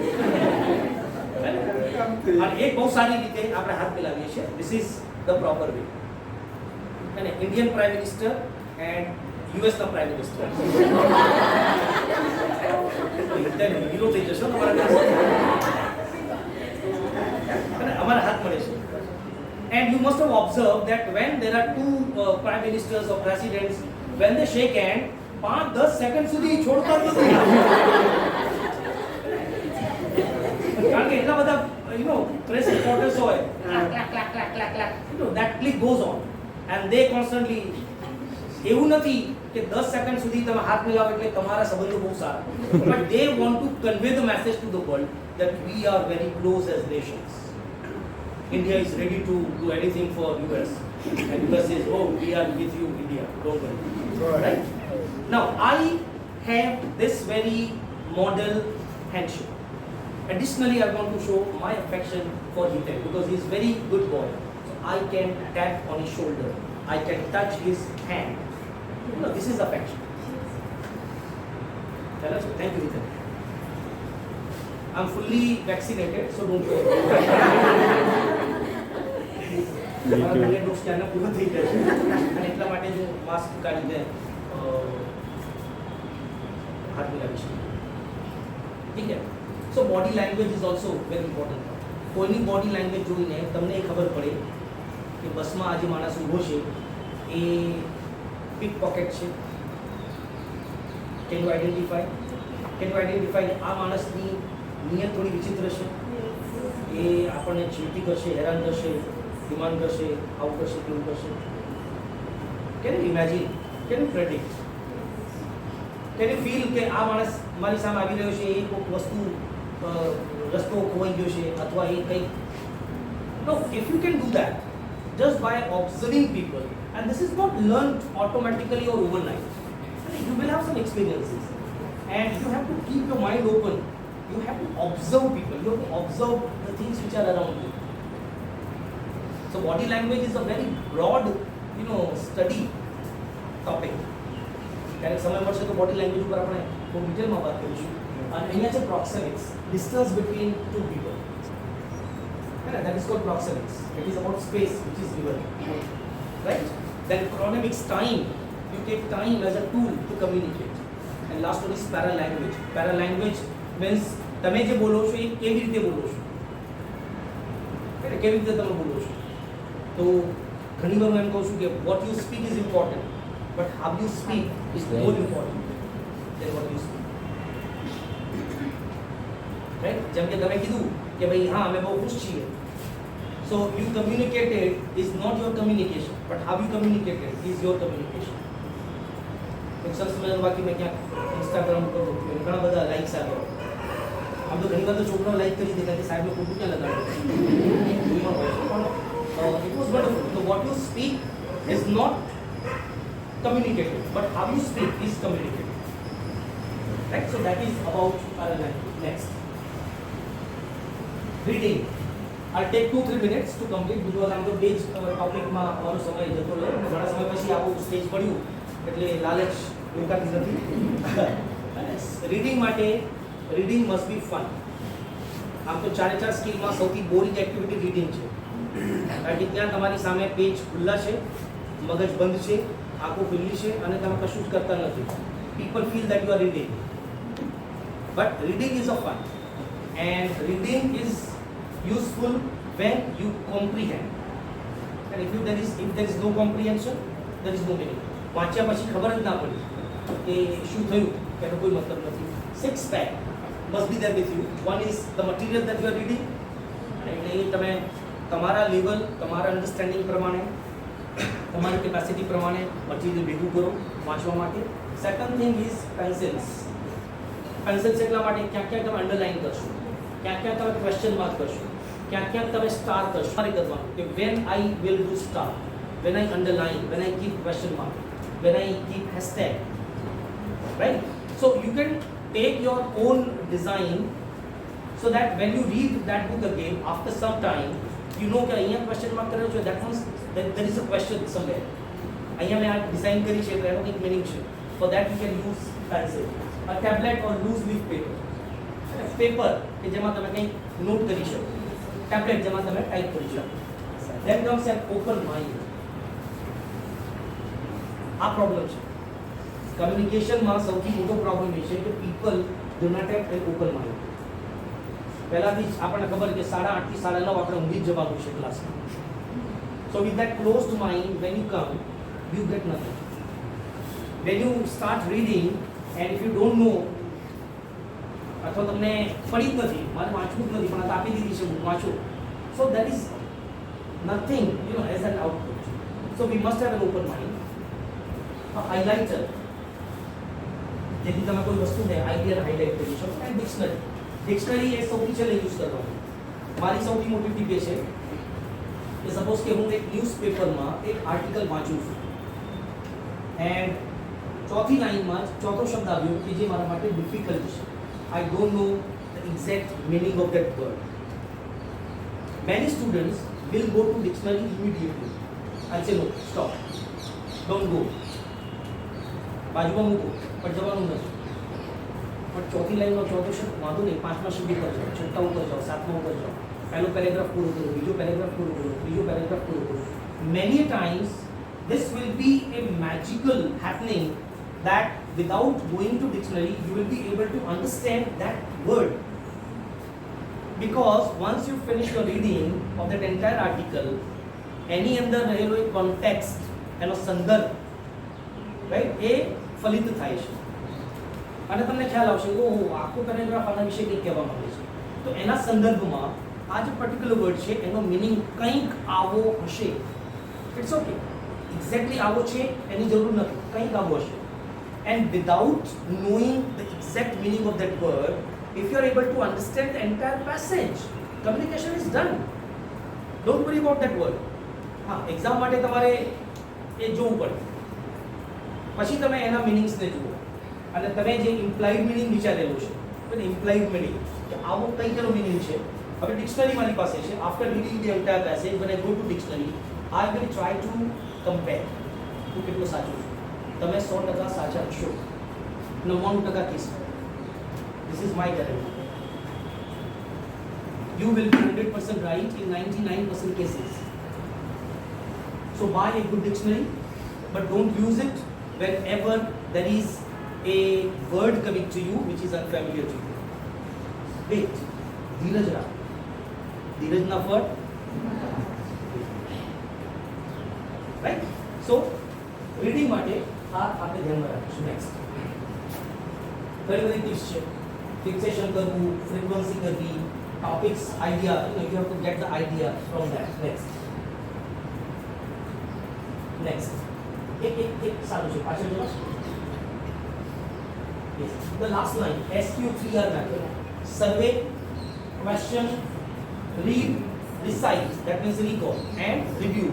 અને એક બહુ સારી રીતે આપણે હાથ મિલાવીએ છીએ. This is the proper way. અને Indian prime minister and US ના પ્રાઇમ મિનિસ્ટર હીરો થઈ જશો તમારા ક્લાસ. અને અમારા હાથ મળે છે. And you must have observed that when there are two prime ministers or presidents, when they shake hand, 5-10 second સુધી છોડતા જ નથી. કારણ કે એટલા બધા press reporters હોય, clack, clack, clack, clack, clack. That click goes on. And they constantly, એવું નથી કે 10 સેકન્ડ સુધી તમે હાથ મિલાવો એટલે તમારા સંબંધો બહુ સારા. But they want to convey the message to the world that we are very close as nations. India is ready to do anything for US. And US says, oh, we are with you, India. Don't worry. Right? Now, I have this very model handshake. Additionally, I want to show my affection for Hiten because he is very good boy. So I can tap on his shoulder. I can touch his hand. This is affection. Thank you, Hiten. I'm fully vaccinated, so don't worry. મારા dose ક્યારના પૂરો થઈ જશે અને એટલા માટે હું mask કાઢીને હાથ મિલાવી શકું. ઠીક છે. So body language is also very important. કોઈની બોડી લેંગ્વેજ જોઈને તમને એ ખબર પડે કે બસમાં આજે માણસ ઊભો છે એ પિક પોકેટ છે. કેન યુ આઈડેન્ટિફાઈ આ માણસની નિયત થોડી વિચિત્ર છે. એ આપણને ચીમટી કરશે, હેરાન કરશે, ડિમાન્ડ કરશે, આવું કરશે, તેવું કરશે. Can you imagine? Can you predict? Can you feel કે આ માણસ મારી સામે આવી રહ્યો છે, એ કોઈક વસ્તુ રસ્તો ખોવાઈ ગયો છે અથવા એ કંઈક. No, if you can do that just by observing people, and this is not learned automatically or overnight. You will have some experiences and you have to keep your mind open. You have to observe people. You have to observe the things which are around you. So body language is a very broad, study topic. ક્યારેક સમય મળશે તો body language ઉપર આપણે ખૂબ ડિટેલમાં વાત કરીશું. અને અહીંયા છે proxemics, distance between two people. That is called proxemics. It is about space which is given. Right? Then chronemics, time. You take time as a tool to communicate. And last one is paralanguage. Paralanguage means તમે જે બોલો છો એ કેવી રીતે બોલો છો. કેવી રીતે તમે બોલો છો. તો ઘણી વાર હું એમ કહું છું કે what you speak is important, but how you speak is more important than what you speak. Right? જેમ કે તમે કીધું કે ભાઈ હા અમે બહુ ખુશ છીએ. So you communicated is not your communication, but how you communicated is your communication. એક સરસ મજાનું બાકી મેં ક્યાંક ઇન્સ્ટાગ્રામ પર ઘણા બધા લાઇક્સ આવ્યા. આમ તો ઘણી વાર તો છોકરાઓ લાઈક કરી દેતા કે સાહેબને ખોટું ક્યાં લગાડ્યું. It was wonderful. So what you speak is not communicated, but how you speak is communicated. Right? So that is about paralanguage. Next. Reading. I'll take 2-3 minutes to complete because I'm the page topic માં અમારો સમય જતો રહ્યો. ઘણા સમય પછી આવું stage પડ્યું એટલે લાલચ રોકાતી નથી. રીડિંગ માટે રીડિંગ મસ્ટ બી ફન. આમ તો 4 સ્કિલમાં સૌથી બોરિંગ એક્ટિવિટી રીડિંગ છે. કારણ કે ત્યાં તમારી સામે પેજ ખુલ્લા છે, મગજ બંધ છે, આંખો ખુલ્લી છે અને તમે કશું જ કરતા નથી. People feel that you are reading. But reading is a fun. And reading is useful when you comprehend. And if there is no comprehension, there is no meaning. વાંચ્યા પછી ખબર જ ના પડી કે શું થયું એનો કોઈ મતલબ નથી. 6 pack must be there with you. One is the material that you are reading, એટલે એ તમે તમારા લેવલ, તમારા અન્ડરસ્ટેન્ડિંગ પ્રમાણે, તમારી કેપેસિટી પ્રમાણે મટીરિયલ ભેગું કરો વાંચવા માટે. Second thing is pencils. Pencils એટલા માટે ક્યાંક ક્યાંક તમે અંડરલાઇન કરશો, ક્યાંક ક્યાંક તમે ક્વેશ્ચન માર્ક કરશો, ક્યાંક ક્યાંક તમે સ્ટાર કરશો. મારે કરવાનું કે when I will do star, when I underline, when I keep question mark, when I keep hashtag, right? So you can take your own design so that when you read that book again after some time, you know કે અહીંયા question mark કર્યો છે, that means that there is a question somewhere. અહીંયા મેં આ design કરી છે તો એનો કંઈક મિનિંગ છે. For that you can use pencil, a tablet or loose leaf paper. Paper કે જેમાં તમે કંઈક નોટ કરી શકો, ટેબ્લેટ જેમાં તમે ટાઈપ કરી શકો. Then comes an open mind. આ પ્રોબ્લેમ છે કમ્યુનિકેશનમાં. સૌથી મોટો પ્રોબ્લેમ એ છે કે people do not have an open mind. પહેલાથી જ આપણને ખબર કે 8:30 થી 9:30 આપણે ઊંઘી જ જવાનું છે ક્લાસમાં. So with that closed mind, when you come, you get nothing. When you start reading and if you don't know, અથવા તમને પડી જ નથી, મારે વાંચવું જ નથી પણ આ આપી દીધી છે હું વાંચું, so that is nothing, you know, as an output. So we must have an open mind. A highlighter, જેથી તમે કોઈ વસ્તુને આઈડિયા હાઇલાઇટ કરી શકો. અને ડિક્શનરી એ સૌથી છેલ્લે યુઝ કરવાનું. મારી સૌથી મોટી ટીપ એ છે કે સપોઝ કે હું એક ન્યૂઝપેપરમાં એક આર્ટિકલ વાંચું છું એન્ડ ચોથી લાઈનમાં ચોથો શબ્દ આવ્યો કે જે મારા માટે ડિફિકલ્ટ છે. I don't know the exact meaning of that word. Many students will go to dictionary immediately and say no, stop, don't go. બાજુમાં મૂકો પણ જવાનું નથી. પણ ચોથી લાઈનમાં ચોથો શબ્દ વાંધો નહીં, પાંચમા શબ્દ ઉપર જાઓ, છઠ્ઠા ઉપર જાઓ, સાતમા ઉપર જાઓ, પહેલો પેરેગ્રાફ પૂરો કરો, બીજો પેરેગ્રાફ પૂરો કરો, ત્રીજો પેરેગ્રાફ પૂરો કરો. Many times this will be a magical happening that without going to dictionary you will be able to understand that word, because once you finish your reading of that entire article, any અંદર રહેલો એક context, એનો સંદર્ભ, right, એ ફલિત થાય છે અને તમને ખ્યાલ આવશે કે ઓહો આખો પેરેગ્રાફ આના વિશે કંઈક કહેવા માંગે છે. તો એના સંદર્ભમાં આ જે પર્ટિક્યુલર વર્ડ છે એનો મિનિંગ કંઈક આવો હશે. ઇટ્સ ઓકે, એક્ઝેક્ટલી આવો છે એની જરૂર નથી, કંઈક આવો હશે. And without knowing the exact meaning of that word, if you are able to understand the entire passage, communication is done. Don't worry about that word. હા, એક્ઝામ માટે તમારે એ જોવું પડે, પછી તમે એના મિનિંગ્સને જુઓ અને તમે જે ઇમ્પ્લાઇડ મિનિંગ વિચારેલું છે, એટલે ઇમ્પ્લાઇડ મિનિંગ કે આવો કંઈક એનો મિનિંગ છે. હવે ડિક્શનરી મારી પાસે છે. After reading the entire passage, when I go to dictionary, I will try to compare હું કેટલો સાચું છું. તમે 100% સાચા હશો, 99% કેસમાં. This is my guarantee. You will be 100% right in 99% cases. So buy a good dictionary, but don't use it whenever there is a word coming to you which is unfamiliar to you. Wait, ધીરજ રાખો. ધીરજના ફળ, right? So reading માટે આ આપણે ધ્યાનમાં રાખીશું. Next ઘણી બધી tips છે. ફિક્સેશન કરવું, ફ્રીક્વન્સી કરવી, topics, idea, you have two get the idea from that. Next એક સારું છે, પાછળ જવા. Yes. The last line, SQ3R method. Survey, question, read, recite, that means recall, and review.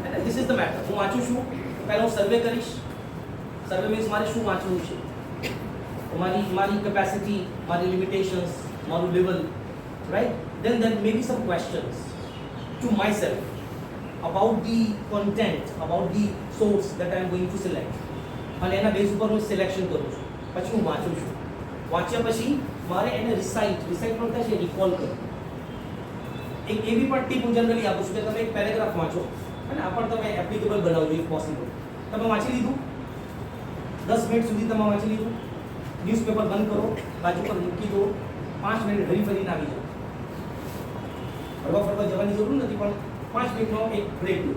And this is the method. હું વાંચું છું, પહેલા હું સર્વે કરીશ. સર્વે મીન્સ મારે શું વાંચવું છે, મારી કેપેસિટી, મારી લિમિટેશન્સ, મારું level, right. Then there may be some questions to myself about the content, about the source that I am going to select. અને એના બેઝ ઉપર હું સિલેક્શન કરું છું. પછી હું વાંચું છું. વાંચ્યા પછી મારે એને રિસાઇટ પણ થાય છે, રિકોલ કરવું. એક એવી પણ ટીપ હું જનરલી આપું છું કે તમે એક પેરેગ્રાફ વાંચો અને આ પણ તમે એપ્લિકેબલ બનાવજો ઇફ પોસિબલ. તમે વાંચી લીધું, 10 મિનિટ સુધી તમે વાંચી લીધું, ન્યૂઝપેપર બંધ કરો, બાજુ પર મૂકી દો, 5 મિનિટ હરી ફરીને આવી જાઓ. હરવા ફરવા જવાની જરૂર નથી, પણ 5 મિનિટનો એક બ્રેક લો.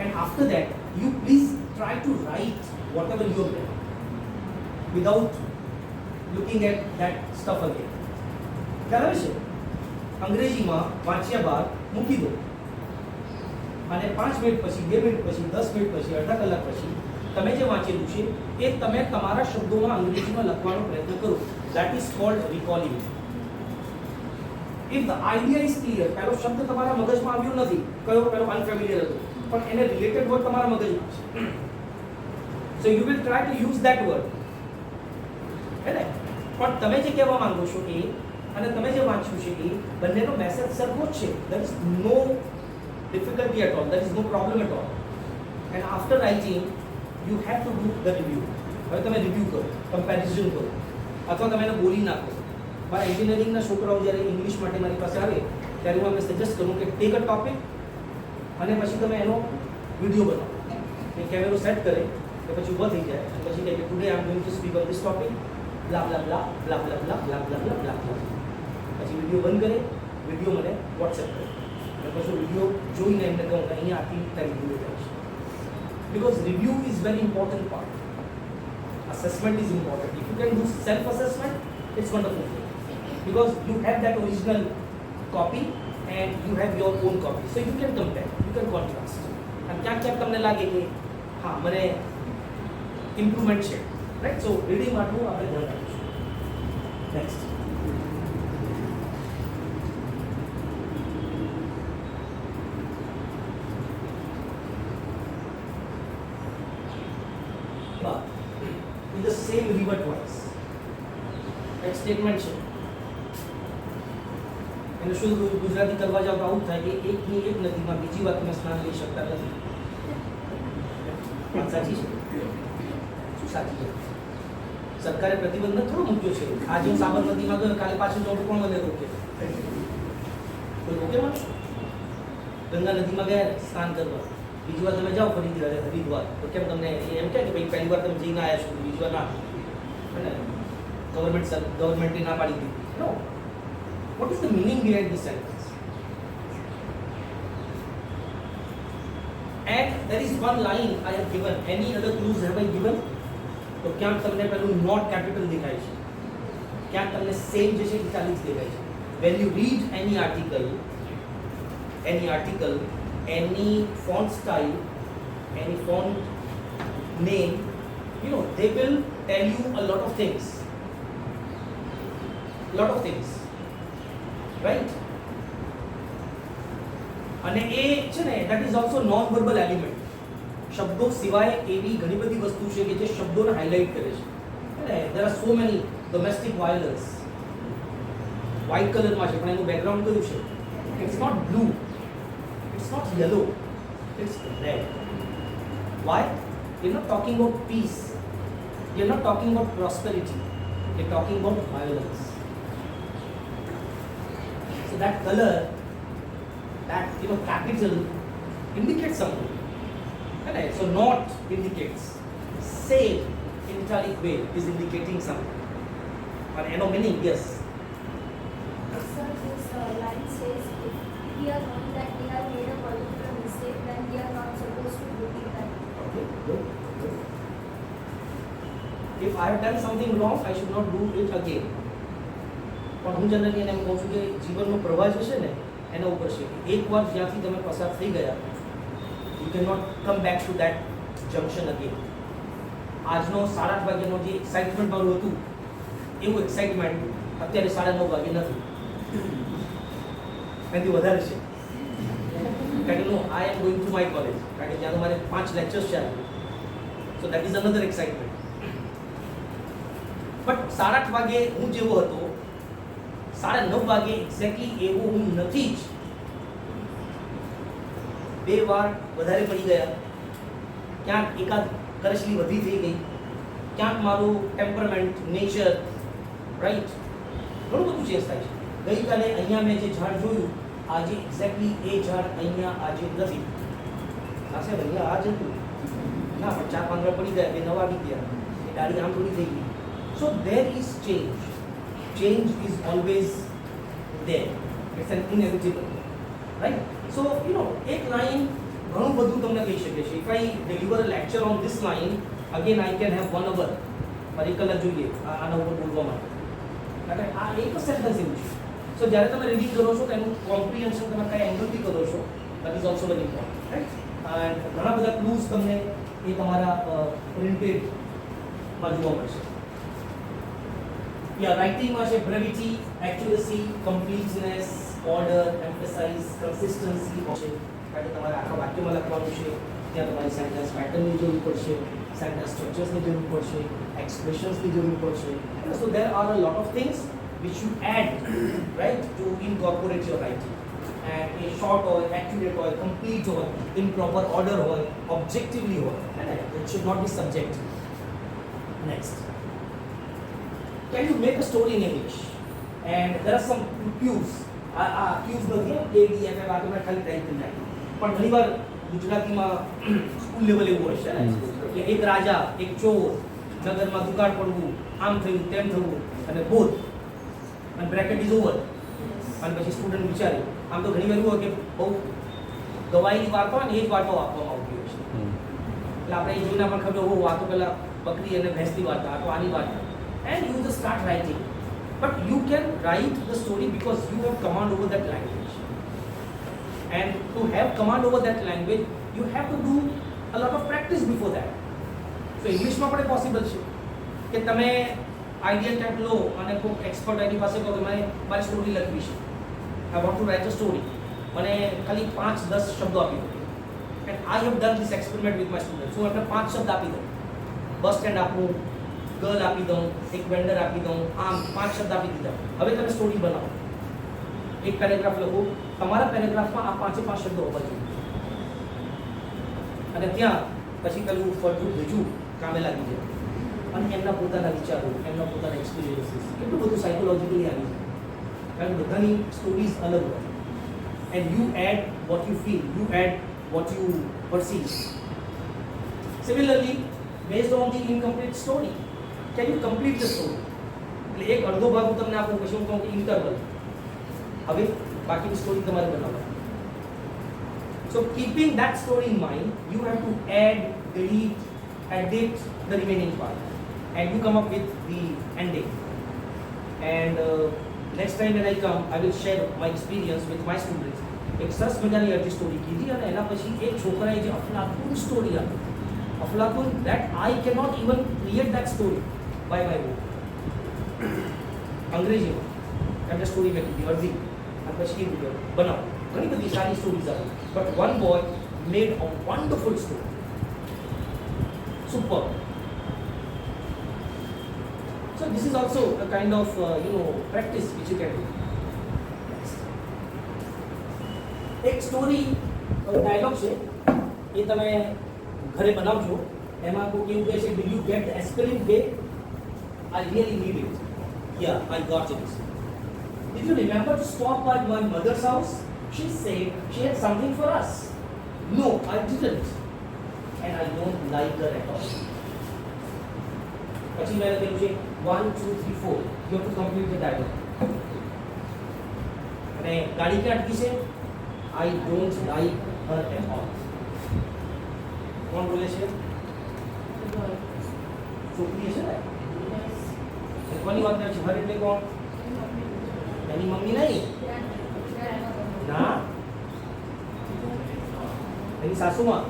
And after that you please try to write whatever you have read without looking at that stuff again. બરાબર છે? અંગ્રેજીમાં વાંચ્યા બાદ મૂકી દો અને 5 મિનિટ પછી 2 મિનિટ પછી 10 મિનિટ પછી અડધા કલાક પછી તમે જે વાંચેલું છે એ તમે તમારા શબ્દોમાં અંગ્રેજીમાં લખવાનો પ્રયત્ન કરો. That is called recalling. If the idea is clear, પહેલો શબ્દ તમારા મગજમાં આવ્યો નથી, કયો પહેલો અનફેમિલિયર હતો, પણ એને રિલેટેડ વર્ડ તમારા મગજમાં છે, સો you will try to use that word. હે ને? પણ તમે જે કહેવા માંગો છો એ અને તમે જે વાંચ્યું છે એ બંનેનો મેસેજ સરખો જ છે. There is no difficulty at all, there is no problem at all. And after writing you have to do the review. હવે તમે રિવ્યુ કરો, કમ્પેરિઝન કરો, અથવા તમે એને બોલી નાખો. મારા એન્જિનિયરિંગના છોકરાઓ જ્યારે ઇંગ્લિશ માટે મારી પાસે આવે ત્યારે હું એમને સજેસ્ટ કરું કે ટેક અ ટોપિક અને પછી તમે એનો વિડીયો બનાવો. એ કેમેરો સેટ કરે કે પછી ઊભો થઈ જાય અને પછી કહે કે today I am going to speak on this topic બ્લા બ્લા બ્લા બ્લા બ્લા બ્લા બ્લા બ્લા બ્લા બ્લા બ્લા. પછી વિડીયો બંધ કરે, વિડીયો મને વોટ્સએપ કરે. પછી વિડીયો જોઈને એમને કહું કે અહીંયા આટલી તારી ભૂલો થાય છે. Because review is very important part. Assessment is important. If you can do self-assessment, it's wonderful. Because you have that original copy and you have your own copy. So you can compare, you can contrast. And ક્યાંક તમને લાગે કે હા મને improvement છે, right? સો reading માટલું આપણે ધ્યાન રાખીશું. Next. In the same river twice. એક સ્ટેટમેન્ટ છે. એને શું ગુજરાતી કરવા જાવ તો આવું થાય કે એકની એક નદીમાં બીજી વાર તમે સ્નાન લઈ શકતા નથી. વાત સાચી છે? શું સાચી છે? સરકારે પ્રતિબંધ થોડો મૂક્યો છે. આજે હું સાબરમતીમાં ગયો, કાલે પાછું જાઉં તો કોણ મને રોકે? કોઈ રોકે મને? ગંગા નદીમાં ગયા સ્નાન કરવા, બીજી વાર તમે જાઓ ફરીથી હરિદ્વાર તો કેમ તમને એમ કહે કે ભાઈ પહેલી વાર તમે જઈને આવ્યા છો, બીજી વાર ના? ગવર્મેન્ટે ના પાડી દીધી. No. What is the meaning behind this sentence? And there is one line I have given. Any other clues have I given? તો ક્યાંક તમને પેલું નોટ કેપિટલ દેખાય છે, ક્યાંક તમને સેમ જે છે ઇટાલિક્સ દેખાય છે. When you read any article, any font style, any font name, you know, they will tell you a lot of things, right? અને એ છે ને that is also non verbal element. શબ્દો સિવાય એવી ઘણી બધી વસ્તુ છે કે જે શબ્દોને હાઇલાઇટ કરે છે. there are so many domestic violence, white કલરમાં છે પણ એનું બેકગ્રાઉન્ડ કયું છે? It's not blue, it's not yellow, it's red. Why? You're not talking about peace, you're not talking about prosperity, you're talking about violence. So that color, that capital indicates something. Right? So not indicates, same in italic way is indicating something. But no meaning, yes. Sir, this line says if we are knowing that we have made a particular mistake, then we are not supposed to repeat that. Okay, good. If I have done something wrong, I should not do it again. પણ હું generally એને એમ કહું છું કે જીવનનો પ્રવાહ જે છે ને એના ઉપર છે. એકવાર જ્યાંથી તમે પસાર થઈ ગયા, you cannot come back to that junction again. આજનો 8:30 વાગ્યાનો જે એક્સાઇટમેન્ટ મારું હતું એવું એક્સાઇટમેન્ટ અત્યારે 9:30 વાગે નથી, એનાથી વધારે છે. કારણ કે I am going to my college, કારણ કે ત્યાં તો મારે 5 લેક્ચર્સ છે આજે. So that is another excitement. But 8:30 વાગે હું જેવો હતો 9:30 વાગે એક્ઝેક્ટલી એવો હું નથી જ. 2 વાર વધારે પડી ગયા, ક્યાંક એકાદ કરચલી વધી થઈ ગઈ, ક્યાંક મારું ટેમ્પરમેન્ટ, નેચર, રાઈટ, ઘણું બધું ચેન્જ થાય છે. ગઈકાલે અહીંયા મેં જે ઝાડ જોયું, આજે એક્ઝેક્ટલી એ ઝાડ અહીંયા આજે નથી. ના સાહેબ અહીંયા આ જ હતું, ના પણ 4 પાંદડા પડી ગયા, 2 નવા આવી ગયા, એ ડાળી આમ થોડી થઈ ગઈ. સો there is change. Change is always there. It's an inevitable, right? So એક લાઈન ઘણું બધું તમને કહી શકે છે. If I deliver a lecture on this line, again I can have 1 hour. પર 1 કલાક જોઈએ આના ઉપર બોલવા માટે. કારણ કે આ એક સેન્ટેન્સ એવું છે. So સો જ્યારે તમે રીડિંગ કરો છો તો એનું કોમ્પ્રિહેન્શન તમે કયા એંગલથી કરો છો that is also very important, right? And ઘણા બધા ક્લૂઝ તમને એ તમારા પ્રિન્ટેડમાં જોવા મળશે. યા રાઇટિંગમાં છે બ્રેવિટી, accuracy, completeness, order, emphasise, consistency છે. કારણ કે તમારે આખા વાક્યમાં લખવાનું છે, ત્યાં તમારી સેન્ટેન્સ પેટર્નની જરૂર પડશે, સેન્ટેન્સ સ્ટ્રક્ચર્સની જરૂર પડશે, એક્સપ્રેશન્સની જરૂર પડશે. So there are a lot of things which you add, right, to incorporate your writing. And a short or accurate or complete or in proper order or objectively or it should not be subjective. Next, can you make a story in English? And there are some cues. Cues નથી A D F આ તો મેં ખાલી type કરી નાખ્યું, પણ ઘણીવાર ગુજરાતીમાં સ્કૂલ લેવલ એવું હોય છે કે એક રાજા, એક ચોર, નગરમાં દુકાળ પડવું, આમ થયું તેમ થયું અને બોધ અને બ્રેકેટ ઇઝ ઓવર. અને પછી સ્ટુડન્ટ વિચારે આમ તો ઘણી વાર એવું હોય કે બહુ ગવાઈની વાર્તા હોય ને એ જ વાર્તાઓ આપવામાં આવતી હોય છે. એટલે આપણે એ જોઈને આપણને ખબર હોય વાતો પહેલાં બકરી અને ભેંસની વાર્તા, આ તો આની વાર્તા. And you just start writing. But you can write the story because you have command over that language. And to have command over that language you have to do a lot of practice before that. So ઇંગ્લિશમાં પણ possible છે કે તમે idea type લો અને કોઈ expert એની પાસે કહો કે મારી સ્ટોરી લખવી છે, I want to write a story, મને ખાલી 5-10 શબ્દો આપી દો. And I have done this experiment with my student. હું એમને 5 શબ્દ આપી દઉં, બસ સ્ટેન્ડ આપું, ગર્લ આપી દઉં, એક વેન્ડર આપી દઉં, આમ 5 શબ્દ આપી દીધા. હવે તમે સ્ટોરી બનાવો, એક પેરેગ્રાફ લખો, તમારા પેરેગ્રાફમાં આ 5 શબ્દો હોવા જોઈએ. અને ત્યાં પછી પેલું ફરતું બીજું કામે લાગી જાય. અને એમના પોતાના વિચારો, એમના પોતાના એક્સપિરિયન્સીસ, એટલું બધું સાયકોલોજીકલી આવી જાય. કારણ કે બધાની સ્ટોરીઝ અલગ હોય. And you add what you feel, you add what you perceive. Similarly based on the incomplete story, can you complete the story? એટલે એક અડધો ભાગ હું તમને આપું, પછી હું કહું કે ઇન્ટરવલ, હવે બાકીની સ્ટોરી તમારે બનાવવાની. So keeping that story in mind, you have to add, delete, edit the remaining part. And you come up with the ending. And next time when I come, I will share my experience with my students. એક સરસ મજાની અડધી story કીધી અને એના પછી એક છોકરાએ જે અફલાતુન સ્ટોરી આપી, અફલાતુન that I cannot even create that story by my own. અંગ્રેજીમાં એમને સ્ટોરી મેં કીધી અડધી અને પછી કીધું બનાવો. ઘણી બધી સારી સ્ટોરીઝ આવી, but one boy made a wonderful story. Super. So this is also a kind of practice which you can do. એક સ્ટોરી ડાયલોગ છે એ તમે ઘરે બનાવજો. એમાં કોઈ કેવું કહે છે, did you get the aspirin babe? I really need it. Yeah, I got it. Did you remember to stop by my mother's house? She said she had something for us. No, I didn't. And I don't like her at all. પછી મેં લખેલું છે 1, 2, 3, 4. You have to complete the dialogue. અને ગાડી ક્યાં અટકી છે? I don't like her at all. કોણ બોલે છે? છોકરી છે ને? કોની વાત કરે છે? હર એટલે કોણ? એની મમ્મી નહીં ના, એની સાસુમાં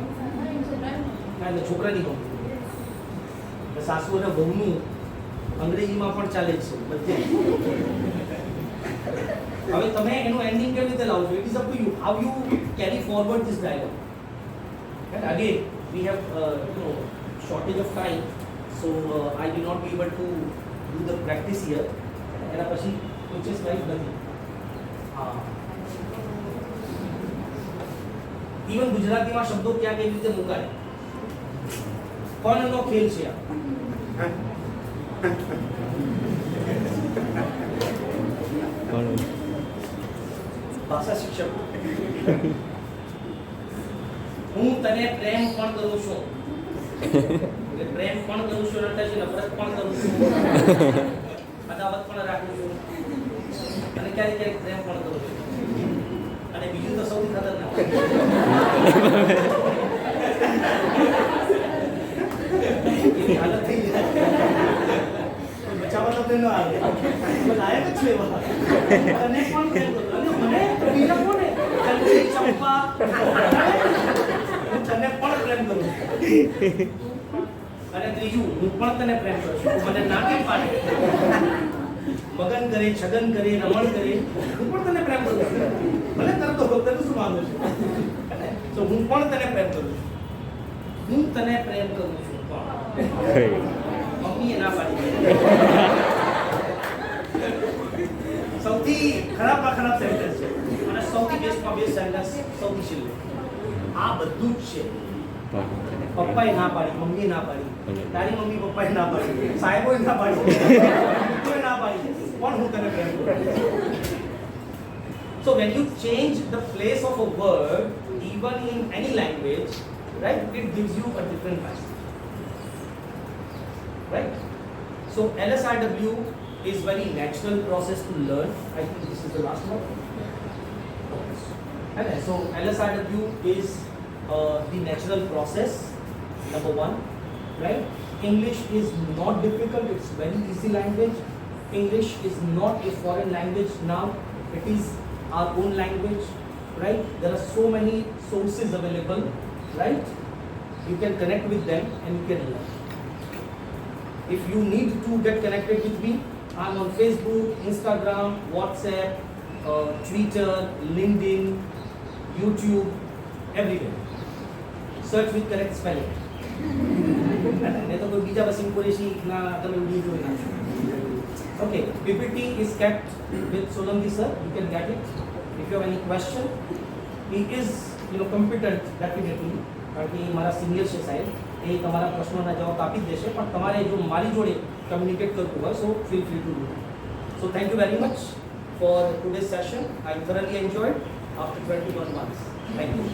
ના, એટલે છોકરાની મમ્મી. સાસુ અને વહુનું અંગ્રેજીમાં પણ ચાલે છે બધે. હવે તમે એનું એન્ડિંગ કેવી રીતે લાવશો? It is up to you how you carry forward this dialogue. And again, we have shortage of time, so I will not be able to do the practice here. એના પછી કોચેસ લાઈફ નથી. Even ગુજરાતીમાં શબ્દો ક્યાં કેવી રીતે મુકાય, કોણનો ખેલ છે આ? ભાષા શિક્ષક. હું તને પ્રેમ પણ કરું છું, એટલે પ્રેમ પણ કરું છું, નફરત પણ કરું છું, અદાવત પણ રાખું છું, અને ક્યારેક ક્યારેક પ્રેમ પણ કરું છું. અને બીજું તો સૌથી ખતરનાક, એવી હાલત થઈ જાય બચાવવા તો આપણે ન આવે પણ લાયક જ છે એવા તને કોણ પ્રેમ કરું અને મને બીજા કોને તને ચંપા હું તને પણ પ્રેમ કરું અને ત્રીજું હું પણ તને પ્રેમ કરું છું તું મને ના કેમ પાડે મગન કરે છગન કરે રમણ કરે હું પણ તને પ્રેમ કરું છું ભલે કરતો હોઉં તને શું વાંધો છે તો હું પણ તને પ્રેમ કરું છું હું તને પ્રેમ કરું છું પણ મમ્મીએ ના પાડી સૌથી ખરાબમાં ખરાબ સેન્ટેન્સ છે અને સૌથી બેસ્ટમાં બેસ્ટ સેન્ટેન્સ સૌથી છેલ્લું આ બધું જ છે પપ્પાએ ના પાડી મમ્મીએ ના પાડી તારી મમ્મી પપ્પાએ ના પાડી સાહેબોએ ના પાડી લોકોએ ના પાડી પણ હું તને પ્રેમ કરું So when you change the place of a word even in any language, right, it gives you a different message. Right? So LSRW is very natural process to learn. I think this is the last one. Okay, so LSRW is the natural process, number one, right? English is not difficult, it's very easy language. English is not a foreign language now, it is our own language, right? There are so many sources available, right? You can connect with them and you can learn. If you need to get connected with me, I'm on Facebook, Instagram, WhatsApp, Twitter, LinkedIn, YouTube, everywhere. Search with correct spelling. नहीं तो कोई बीजा बस इंपोरेशी ना तब video जो है Okay, PPT is kept with Solanki sir. You can get it. If you have any question, he is competent definitely. કારણ કે મારા સિનિયર છે સાહેબ એ તમારા પ્રશ્નોના જવાબ આપી જ દેશે પણ તમારે જો મારી જોડે કમ્યુનિકેટ કરવું હોય so feel free to do so thank you very much for today's session I thoroughly enjoyed after 21 months. Thank you.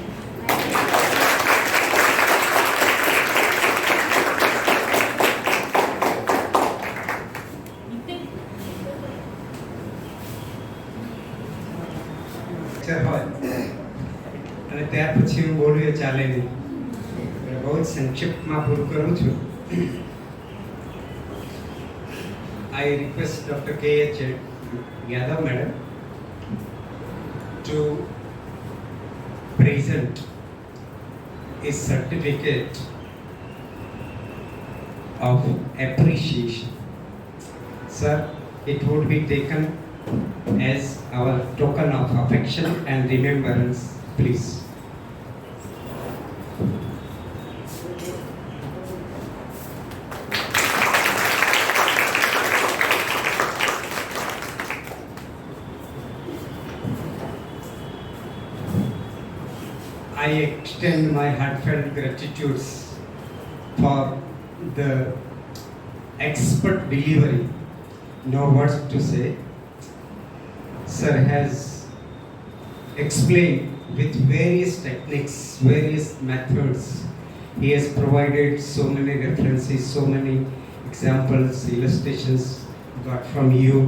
હોય અને ત્યાર પછી હું બોલું એ ચાલે નહીં બહુ જ સંક્ષિપ્તમાં પૂરું કરું છું I request Dr. K.H. Yadav madam to present a certificate of appreciation. Sir, it would be taken as our token of affection and remembrance, please. I extend my heartfelt gratitude for the expert delivery. No words to say. Sir has explained with various techniques, various methods. He has provided so many references, so many examples, illustrations got from you.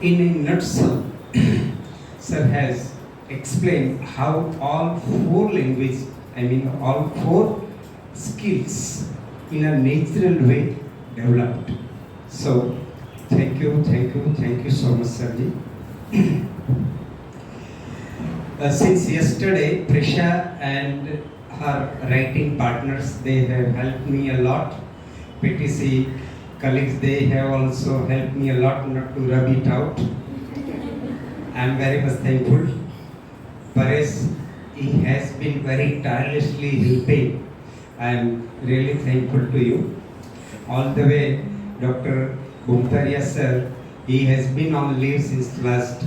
In a nutshell, Sir has explained how all four languages, all four skills in a natural way developed. So, thank you so much, Sirji. Since yesterday, Prisha and her writing partners, they have helped me a lot. PTC colleagues, they have also helped me a lot not to rub it out. I am very much thankful. Paresh, he has been very tirelessly helping. I am really thankful to you. All the way, Dr. Bhumtaria sir, he has been on leave since last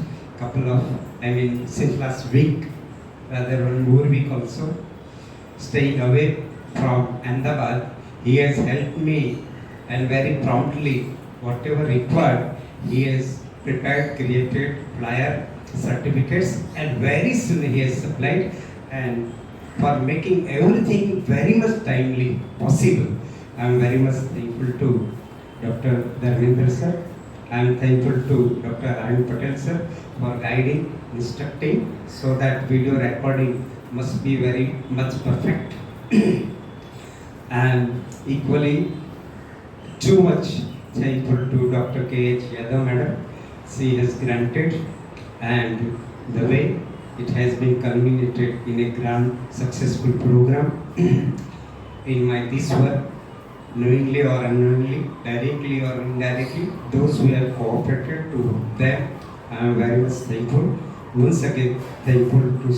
since last week, rather one more week also, staying away from Ahmedabad. He has helped me and very promptly, whatever required, he has prepared, created flyer certificates and very soon he has supplied, and for making everything very much timely possible, I am very much thankful to Dr. Dharmendra sir. I am thankful to Dr. Arun Patel sir for guiding, instructing, so that video recording must be very much perfect. And equally too much thankful to Dr. K.H. Yadav madam. She has granted, and the way it has been culminated in a grand successful program in my this work, knowingly or unknowingly, directly or indirectly, those who have cooperated to them, I am very much thankful. Once again, thankful to